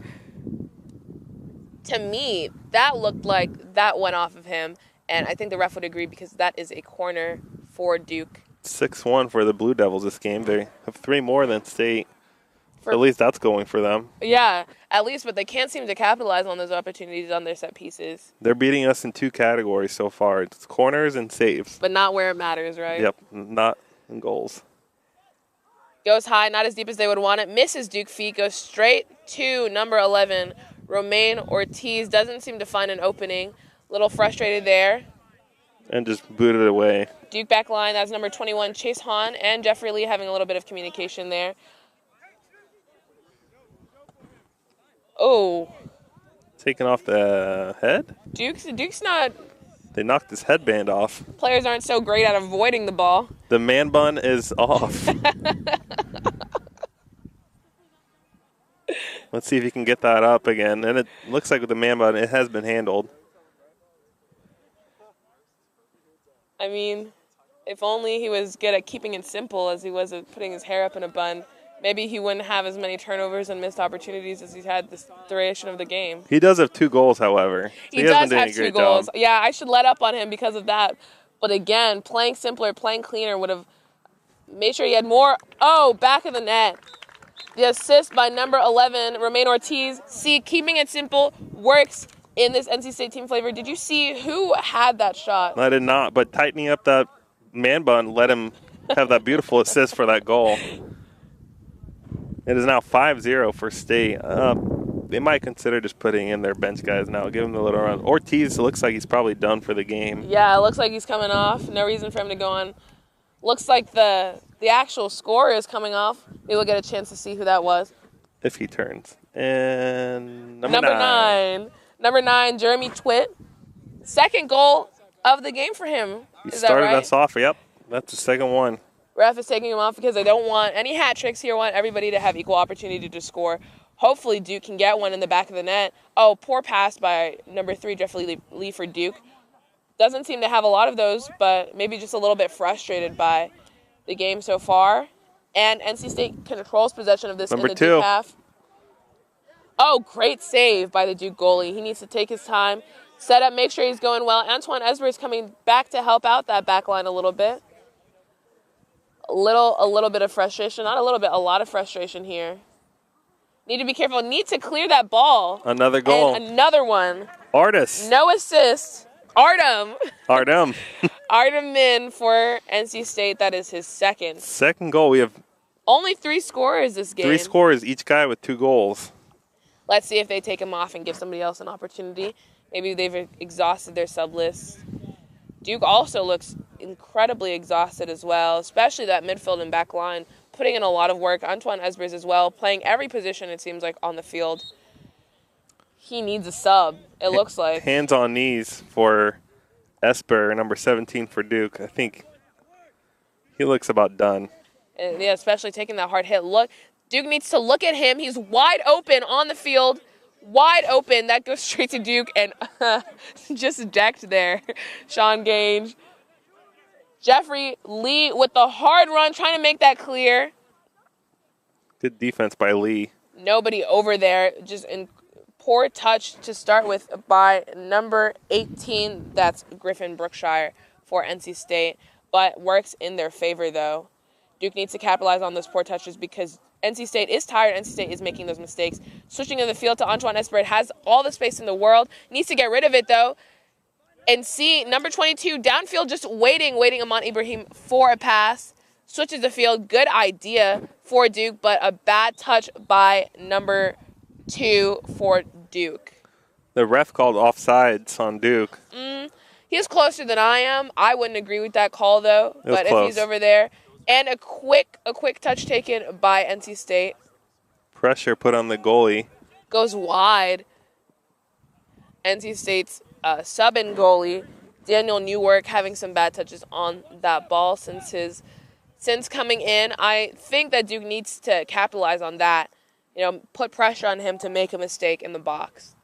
To me, that looked like that went off of him, and I think the ref would agree because that is a corner for Duke. 6-1 for the Blue Devils this game. They have 3 more than State. At least that's going for them. Yeah, at least, but they can't seem to capitalize on those opportunities on their set pieces. They're beating us in 2 categories so far. It's corners and saves. But not where it matters, right? Yep, not in goals. Goes high, not as deep as they would want it. Misses Duke feet, goes straight to number 11, Romaine Ortiz. Doesn't seem to find an opening. Little frustrated there. And just booted it away. Duke back line, that's number 21, Chase Hahn, and Jeffrey Lee having a little bit of communication there. Oh. Taking off the head? Duke's not... They knocked his headband off. Players aren't so great at avoiding the ball. The man bun is off. Let's see if he can get that up again. And it looks like with the man bun, it has been handled. I mean, if only he was good at keeping it simple as he was at putting his hair up in a bun. Maybe he wouldn't have as many turnovers and missed opportunities as he's had this duration of the game. He does have 2 goals, however. So he does have 2 goals. Job. Yeah, I should let up on him because of that. But again, playing simpler, playing cleaner would have made sure he had more. Oh, back of the net. The assist by number 11, Romaine Ortiz. See, keeping it simple works in this NC State team flavor. Did you see who had that shot? I did not, but tightening up that man bun let him have that beautiful assist for that goal. It is now 5-0 for State. They might consider just putting in their bench guys now. Give him a little run. Ortiz looks like he's probably done for the game. Yeah, it looks like he's coming off. No reason for him to go on. Looks like the actual score is coming off. Maybe we'll get a chance to see who that was. If he turns. And number 9. Number 9, Jeremy Twitt. Second goal of the game for him. He Is started that right? us off. Yep, that's the second one. Ref is taking him off because I don't want any hat tricks here. I want everybody to have equal opportunity to score. Hopefully Duke can get one in the back of the net. Oh, poor pass by number 3, Jeffrey Lee for Duke. Doesn't seem to have a lot of those, but maybe just a little bit frustrated by the game so far. And NC State controls possession of this Number in the 2. Duke half. Oh, great save by the Duke goalie. He needs to take his time, set up, make sure he's going well. Antoine Esber is coming back to help out that back line a little bit. A little bit of frustration. Not a little bit, a lot of frustration here. Need to be careful. Need to clear that ball. Another goal. And another one. Artis. No assist. Artem. Artem. Artem Min for NC State. That is his second. Second goal. We have only 3 scorers this game. 3 scorers, each guy with 2 goals. Let's see if they take him off and give somebody else an opportunity. Maybe they've exhausted their sub list. Duke also looks incredibly exhausted as well, especially that midfield and back line, putting in a lot of work. Antoine Esbers as well, playing every position, it seems like, on the field. He needs a sub, it looks like. Hands on knees for Esper, number 17 for Duke. I think he looks about done. And yeah, especially taking that hard hit. Look, Duke needs to look at him. He's wide open on the field. Wide open. That goes straight to Duke and just decked there. Sean Gage. Jeffrey Lee with the hard run, trying to make that clear. Good defense by Lee. Nobody over there. Just in poor touch to start with by number 18. That's Griffin Brookshire for NC State. But works in their favor, though. Duke needs to capitalize on those poor touches because NC State is tired. NC State is making those mistakes. Switching in the field to Antoine Esper. Has all the space in the world. Needs to get rid of it, though. And see, number 22, downfield, just waiting Amon Ibrahim for a pass. Switches the field. Good idea for Duke, but a bad touch by number 2 for Duke. The ref called offsides on Duke. He's closer than I am. I wouldn't agree with that call, though. But close. If he's over there. And a quick touch taken by NC State. Pressure put on the goalie. Goes wide. NC State's sub-in goalie, Daniel Newark, having some bad touches on that ball since coming in. I think that Duke needs to capitalize on that. You know, put pressure on him to make a mistake in the box.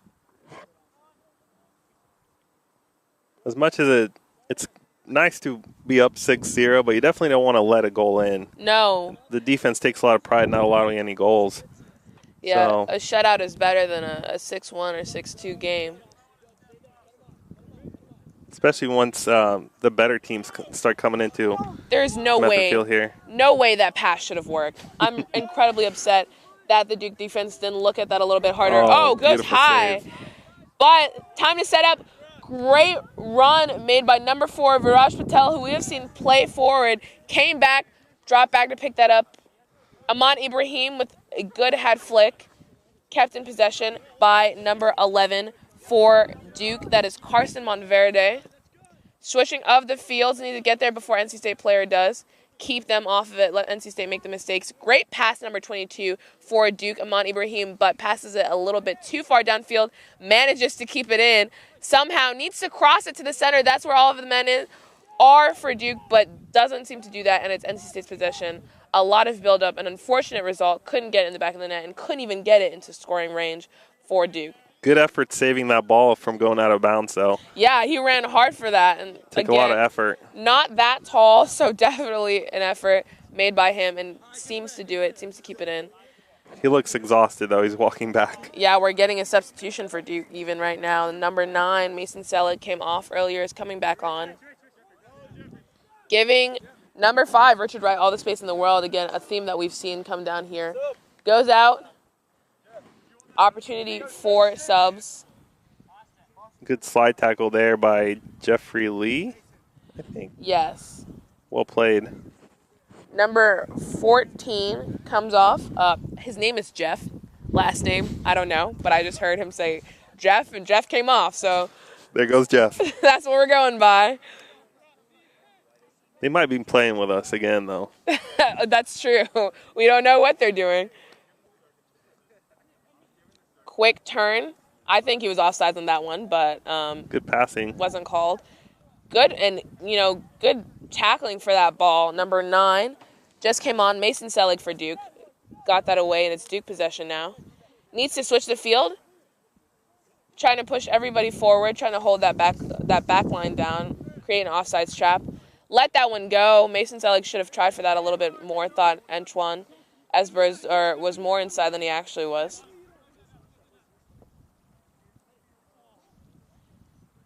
As much as it's nice to be up 6-0, but you definitely don't want to let a goal in. No. The defense takes a lot of pride in not allowing any goals. Yeah, so. A shutout is better than a 6-1 or 6-2 game. Especially once the better teams start coming into There's no way, field here. No way that pass should have worked. I'm incredibly upset that the Duke defense didn't look at that a little bit harder. Goes high. Save. But time to set up. Great run made by number 4, Viraj Patel, who we have seen play forward. Came back, dropped back to pick that up. Amon Ibrahim with a good head flick. Kept in possession by number 11 for Duke. That is Carson Monteverde. Switching of the fields. Need to get there before NC State player does. Keep them off of it. Let NC State make the mistakes. Great pass, number 22 for Duke, Amon Ibrahim, but passes it a little bit too far downfield. Manages to keep it in. Somehow needs to cross it to the center. That's where all of the men are for Duke, but doesn't seem to do that, and it's NC State's possession. A lot of buildup, an unfortunate result. Couldn't get it in the back of the net and couldn't even get it into scoring range for Duke. Good effort saving that ball from going out of bounds, though. Yeah, he ran hard for that. And Took again, a lot of effort. Not that tall, so definitely an effort made by him and seems to do it, seems to keep it in. He looks exhausted, though. He's walking back. Yeah, we're getting a substitution for Duke even right now. Number 9, Mason Selig, came off earlier, is coming back on. Giving number 5, Richard Wright, all the space in the world. Again, a theme that we've seen come down here. Goes out. Opportunity for subs. Good slide tackle there by Jeffrey Lee, I think. Yes. Well played. Number 14 comes off. His name is Jeff. Last name, I don't know, but I just heard him say Jeff, and Jeff came off. So there goes Jeff. that's what we're going by. They might be playing with us again, though. That's true. We don't know what they're doing. Quick turn. I think he was offsides on that one, but good passing. Wasn't called. Good and, good tackling for that ball. Number 9 just came on. Mason Selig for Duke. Got that away, and it's Duke possession now. Needs to switch the field. Trying to push everybody forward, trying to hold that back line down, create an offsides trap. Let that one go. Mason Selig should have tried for that a little bit more, thought Antoine Esbers was more inside than he actually was.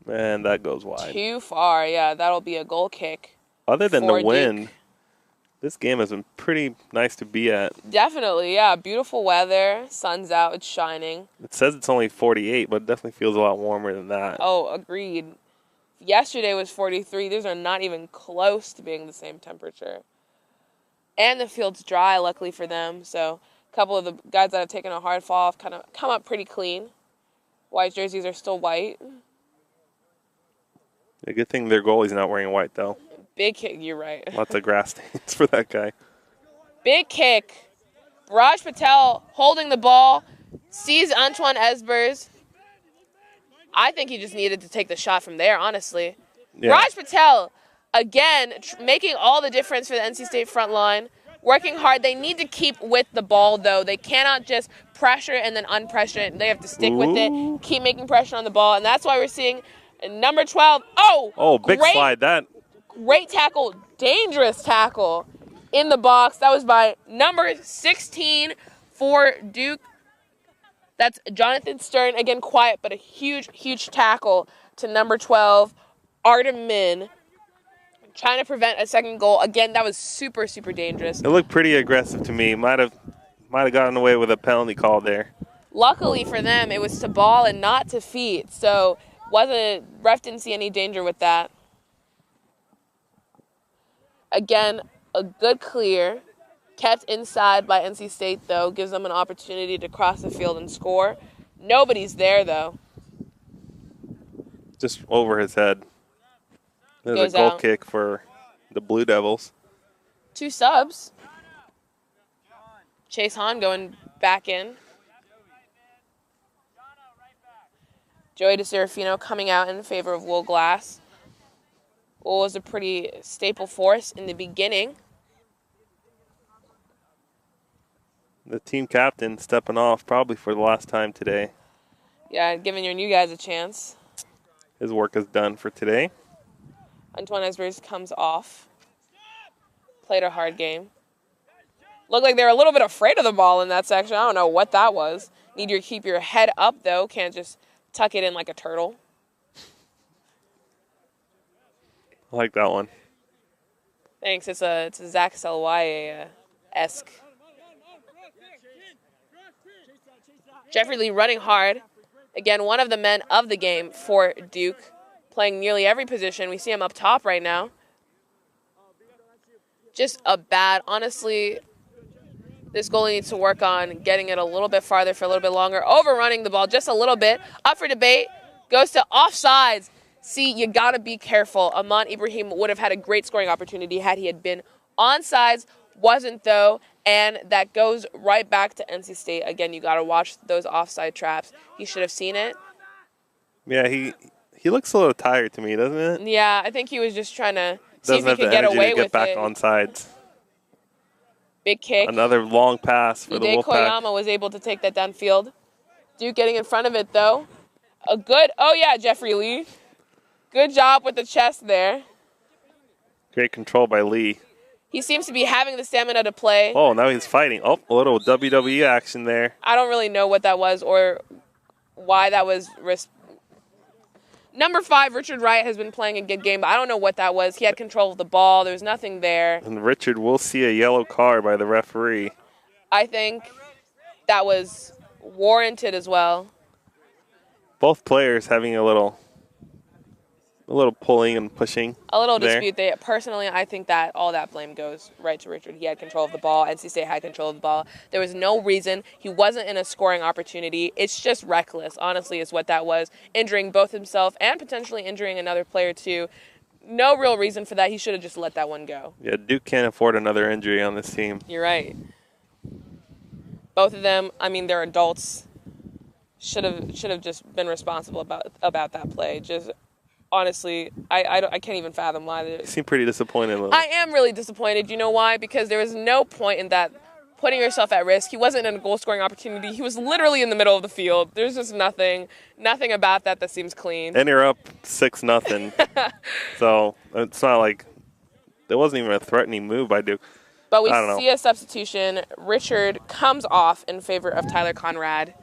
And that goes wide. Too far, yeah. That'll be a goal kick. Other than the wind, Duke. This game has been pretty nice to be at. Definitely, yeah. Beautiful weather. Sun's out. It's shining. It says it's only 48, but it definitely feels a lot warmer than that. Oh, agreed. Yesterday was 43. These are not even close to being the same temperature. And the field's dry, luckily for them. So a couple of the guys that have taken a hard fall have kind of come up pretty clean. White jerseys are still white. A good thing their goalie's not wearing white, though. Big kick, you're right. Lots of grass stains for that guy. Big kick. Raj Patel holding the ball, sees Antoine Esbers. I think he just needed to take the shot from there, honestly. Yeah. Raj Patel, again, making all the difference for the NC State front line. Working hard. They need to keep with the ball, though. They cannot just pressure and then unpressure it. They have to stick with it, keep making pressure on the ball, and that's why we're seeing number 12. Big slide. Great tackle, dangerous tackle in the box. That was by number 16 for Duke. That's Jonathan Stern. Again, quiet, but a huge, huge tackle to number 12, Artem Min. Trying to prevent a second goal. Again, that was super, super dangerous. It looked pretty aggressive to me. Might have gotten away with a penalty call there. Luckily for them, it was to ball and not to feet. So ref didn't see any danger with that. Again, a good clear. Kept inside by NC State, though. Gives them an opportunity to cross the field and score. Nobody's there, though. Just over his head. There's a goal kick for the Blue Devils. 2 subs. Chase Hahn going back in. Joey DeSerafino coming out in favor of Will Glass. Will was a pretty staple force in the beginning. The team captain stepping off probably for the last time today. Yeah, giving your new guys a chance. His work is done for today. Antoine Esbers comes off. Played a hard game. Looked like they were a little bit afraid of the ball in that section. I don't know what that was. Need to keep your head up, though. Can't just tuck it in like a turtle. I like that one. Thanks. It's a Zach Selwaye-esque. Jeffrey Lee running hard. Again, one of the men of the game for Duke. Playing nearly every position. We see him up top right now. Just honestly, this goalie needs to work on getting it a little bit farther for a little bit longer. Overrunning the ball just a little bit. Up for debate. Goes to offsides. See, you got to be careful. Aman Ibrahim would have had a great scoring opportunity had he had been onside. Wasn't, though. And that goes right back to NC State. Again, you got to watch those offside traps. He should have seen it. Yeah, he looks a little tired to me, doesn't it? Yeah, I think he was just trying to see if he could get away with it. Back on sides. Big kick. Another long pass for the Wolfpack. Koyama was able to take that downfield. Duke getting in front of it, though. Jeffrey Lee. Good job with the chest there. Great control by Lee. He seems to be having the stamina to play. Oh, now he's fighting. Oh, a little WWE action there. I don't really know what that was or why that was. Number 5, Richard Wright, has been playing a good game, but I don't know what that was. He had control of the ball. There was nothing there. And Richard will see a yellow card by the referee. I think that was warranted as well. Both players having a little A little pulling and pushing. A little there. dispute. Personally, I think that all that blame goes right to Richard. He had control of the ball. NC State had control of the ball. There was no reason. He wasn't in a scoring opportunity. It's just reckless, honestly, is what that was. Injuring both himself and potentially injuring another player, too. No real reason for that. He should have just let that one go. Yeah, Duke can't afford another injury on this team. You're right. Both of them, I mean, they're adults. Should have just been responsible about that play. Just honestly, I can't even fathom why. You seem pretty disappointed. I am really disappointed. You know why? Because there was no point in that putting yourself at risk. He wasn't in a goal-scoring opportunity. He was literally in the middle of the field. There's just nothing about that seems clean. And you're up 6-0. So it's not like there wasn't even a threatening move by Duke. But we see a substitution. Richard comes off in favor of Tyler Conrad.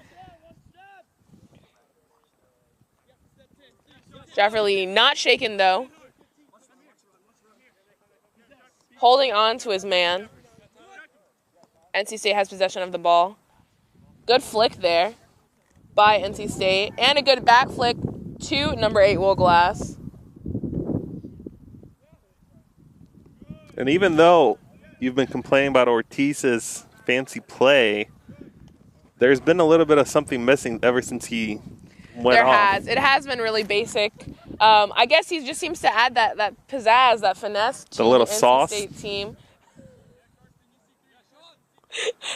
Jeffrey Lee not shaken, though. Holding on to his man. NC State has possession of the ball. Good flick there by NC State. And a good back flick to number 8, Will Glass. And even though you've been complaining about Ortiz's fancy play, there's been a little bit of something missing ever since he went off. It has been really basic. I guess he just seems to add that pizzazz, that finesse to the little the NC sauce. State team.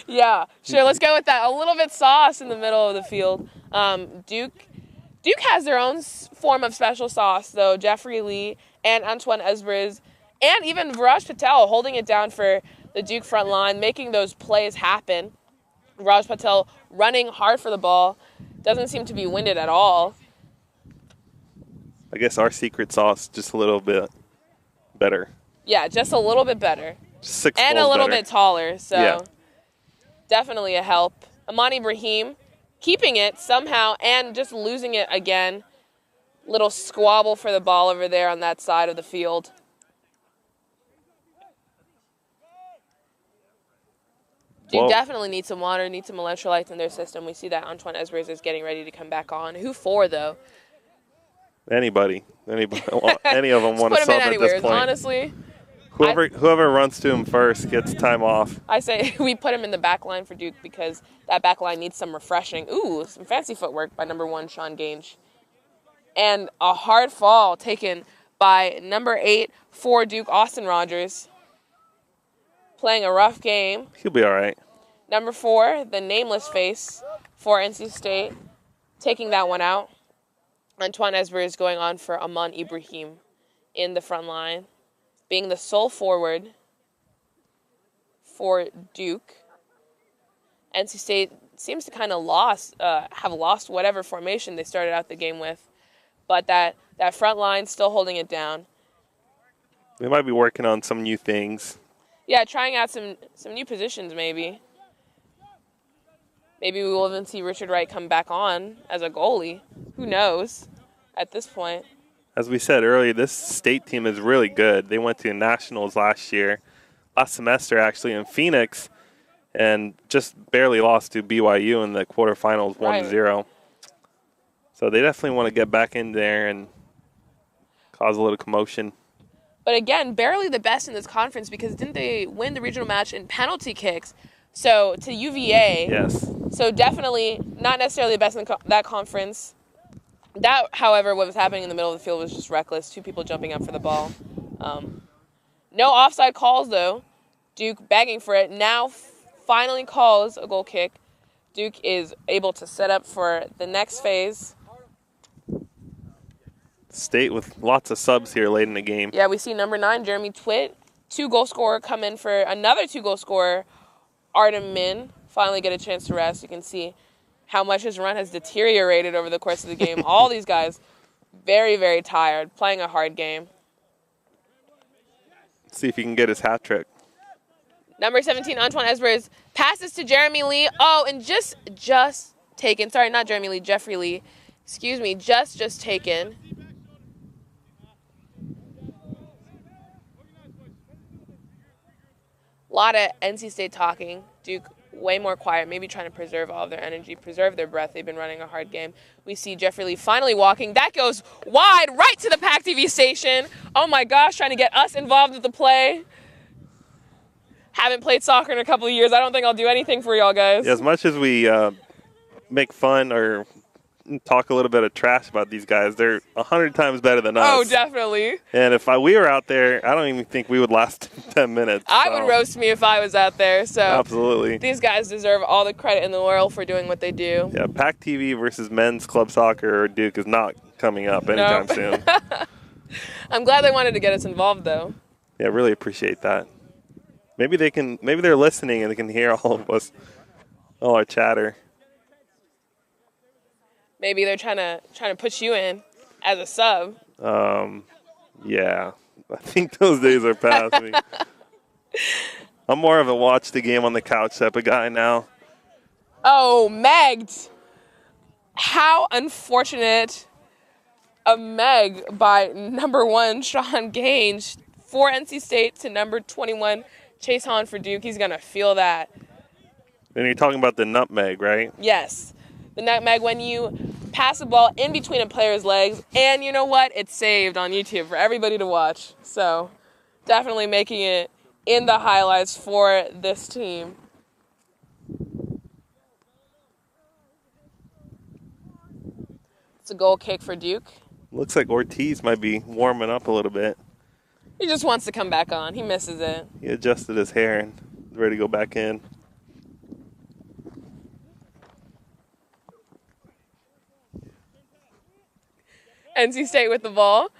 Yeah, sure. Let's go with that. A little bit sauce in the middle of the field. Duke has their own form of special sauce, though. Jeffrey Lee and Antoine Esbriz, and even Viraj Patel holding it down for the Duke front line, making those plays happen. Viraj Patel running hard for the ball. Doesn't seem to be winded at all. I guess our secret sauce just a little bit better. Yeah, just a little bit better. 6 and a little better. bit taller, so yeah. Definitely a help. Amani Brahim keeping it somehow and just losing it again. Little squabble for the ball over there on that side of the field. Duke definitely need some water, need some electrolytes in their system. We see that Antoine Esbriz is getting ready to come back on. Who for, though? Anybody. Any of them want to sub at this point. Honestly. Whoever runs to him first gets time off. I say we put him in the back line for Duke because that back line needs some refreshing. Ooh, some fancy footwork by number 1, Sean Gage. And a hard fall taken by number 8 for Duke, Austin Rogers. Playing a rough game. He'll be all right. Number 4, the nameless face for NC State, taking that one out. Antoine Esbriz is going on for Aman Ibrahim in the front line, being the sole forward for Duke. NC State seems to kind of have lost whatever formation they started out the game with, but that front line still holding it down. They might be working on some new things. Yeah, trying out some new positions maybe. Maybe we will even see Richard Wright come back on as a goalie. Who knows at this point? As we said earlier, this state team is really good. They went to nationals last semester actually in Phoenix, and just barely lost to BYU in the quarterfinals 1-0. So they definitely want to get back in there and cause a little commotion. But again, barely the best in this conference because didn't they win the regional match in penalty kicks? So to UVA. Yes. So definitely not necessarily the best in that conference. That, however, what was happening in the middle of the field was just reckless. 2 people jumping up for the ball. No offside calls, though. Duke begging for it. Now finally calls a goal kick. Duke is able to set up for the next phase. State with lots of subs here late in the game. Yeah, we see number 9, Jeremy Twitt. 2-goal scorer come in for another 2-goal scorer. Artem Min finally get a chance to rest. You can see how much his run has deteriorated over the course of the game. All these guys very, very tired, playing a hard game. See if he can get his hat trick. Number 17, Antoine Esbriz, passes to Jeremy Lee. Oh, and just taken. Sorry, not Jeremy Lee, Jeffrey Lee. Excuse me, just taken. A lot of NC State talking. Duke way more quiet, maybe trying to preserve all of their energy, preserve their breath. They've been running a hard game. We see Jeffrey Lee finally walking. That goes wide, right to the PackTV station. Oh my gosh, trying to get us involved with the play. Haven't played soccer in a couple of years. I don't think I'll do anything for y'all guys. Yeah, as much as we make fun or talk a little bit of trash about these guys, they're 100 times better than us. Oh, definitely. And if we were out there, I don't even think we would last 10 minutes. I would roast me if I was out there. So absolutely. These guys deserve all the credit in the world for doing what they do. Yeah, PackTV versus men's club soccer or Duke is not coming up anytime soon. I'm glad they wanted to get us involved, though. Yeah, really appreciate that. Maybe they're listening and they can hear all of us, all our chatter. Maybe they're trying to put you in as a sub. Yeah, I think those days are past me. I'm more of a watch the game on the couch type of guy now. Oh, Megged. How unfortunate. A Meg by number 1, Sean Gange, for NC State, to number 21, Chase Hahn for Duke. He's going to feel that. And you're talking about the nutmeg, right? Yes. The nutmeg, when you pass the ball in between a player's legs, and you know what? It's saved on YouTube for everybody to watch. So definitely making it in the highlights for this team. It's a goal kick for Duke. Looks like Ortiz might be warming up a little bit. He just wants to come back on. He misses it. He adjusted his hair and is ready to go back in. NC State with the ball.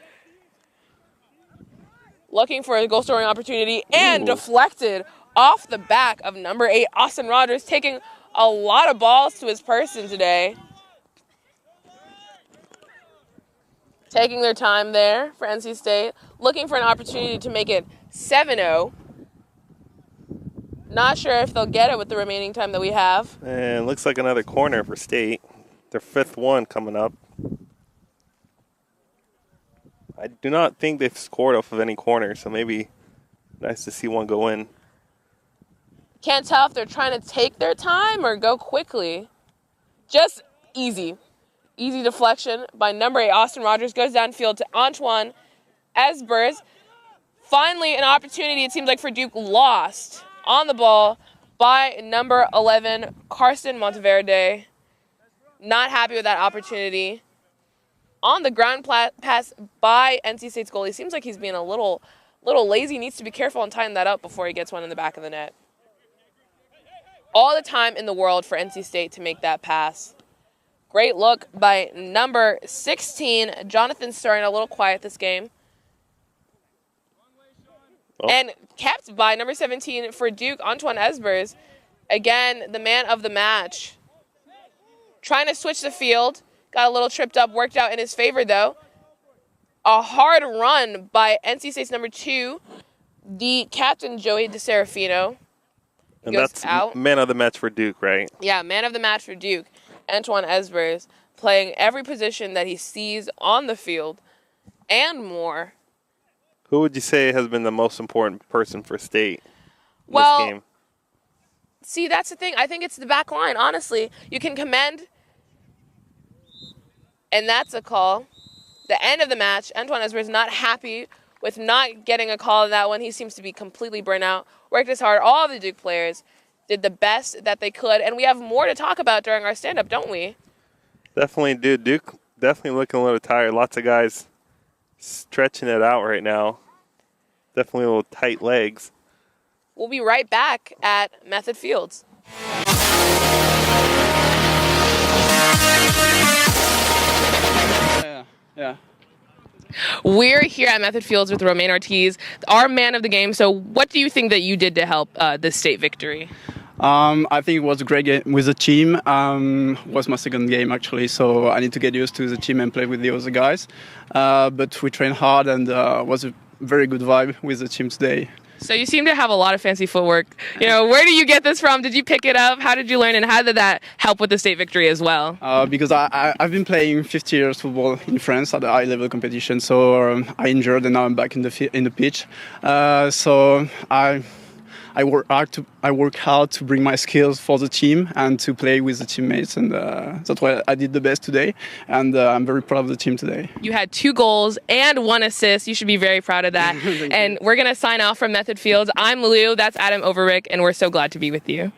Looking for a goal scoring opportunity and deflected off the back of number 8, Austin Rogers, taking a lot of balls to his person today. Taking their time there for NC State. Looking for an opportunity to make it 7-0. Not sure if they'll get it with the remaining time that we have. And looks like another corner for State. Their 5th one coming up. I do not think they've scored off of any corner, so maybe nice to see one go in. Can't tell if they're trying to take their time or go quickly. Just easy. Easy deflection by number 8, Austin Rogers, goes downfield to Antoine Esbers. Finally, an opportunity, it seems like, for Duke, lost on the ball by number 11, Carson Monteverde. Not happy with that opportunity. On the ground pass by NC State's goalie. Seems like he's being a little lazy. Needs to be careful and tighten that up before he gets one in the back of the net. All the time in the world for NC State to make that pass. Great look by number 16, Jonathan Stern, a little quiet this game. Oh. And kept by number 17 for Duke, Antoine Esbers. Again, the man of the match. Trying to switch the field. Got a little tripped up, worked out in his favor, though. A hard run by NC State's number 2, the captain, Joey DeSerafino. And that's out. Man of the match for Duke, right? Yeah, man of the match for Duke. Antoine Esbers playing every position that he sees on the field and more. Who would you say has been the most important person for State in this game? See, that's the thing. I think it's the back line, honestly. You can commend... And that's a call. The end of the match, Antoine Esbers not happy with not getting a call in that one. He seems to be completely burnt out. Worked as hard. All of the Duke players did the best that they could. And we have more to talk about during our stand-up, don't we? Definitely do. Duke definitely looking a little tired. Lots of guys stretching it out right now. Definitely a little tight legs. We'll be right back at Method Fields. Yeah. We're here at Method Fields with Romain Ortiz, our man of the game. So what do you think that you did to help this State victory? I think it was a great game with the team. It was my second game, actually, so I need to get used to the team and play with the other guys. But we trained hard and it was a very good vibe with the team today. So you seem to have a lot of fancy footwork. You know, where do you get this from? Did you pick it up? How did you learn? And how did that help with the State victory as well? Because I've been playing 50 years football in France at a high-level competition. So I injured and now I'm back in the pitch. So I I work hard to bring my skills for the team and to play with the teammates, and that's what I did the best today. And I'm very proud of the team today. You had 2 goals and 1 assist. You should be very proud of that. And we're going to sign off from Method Fields. I'm Lou, that's Adam Overrick, and we're so glad to be with you.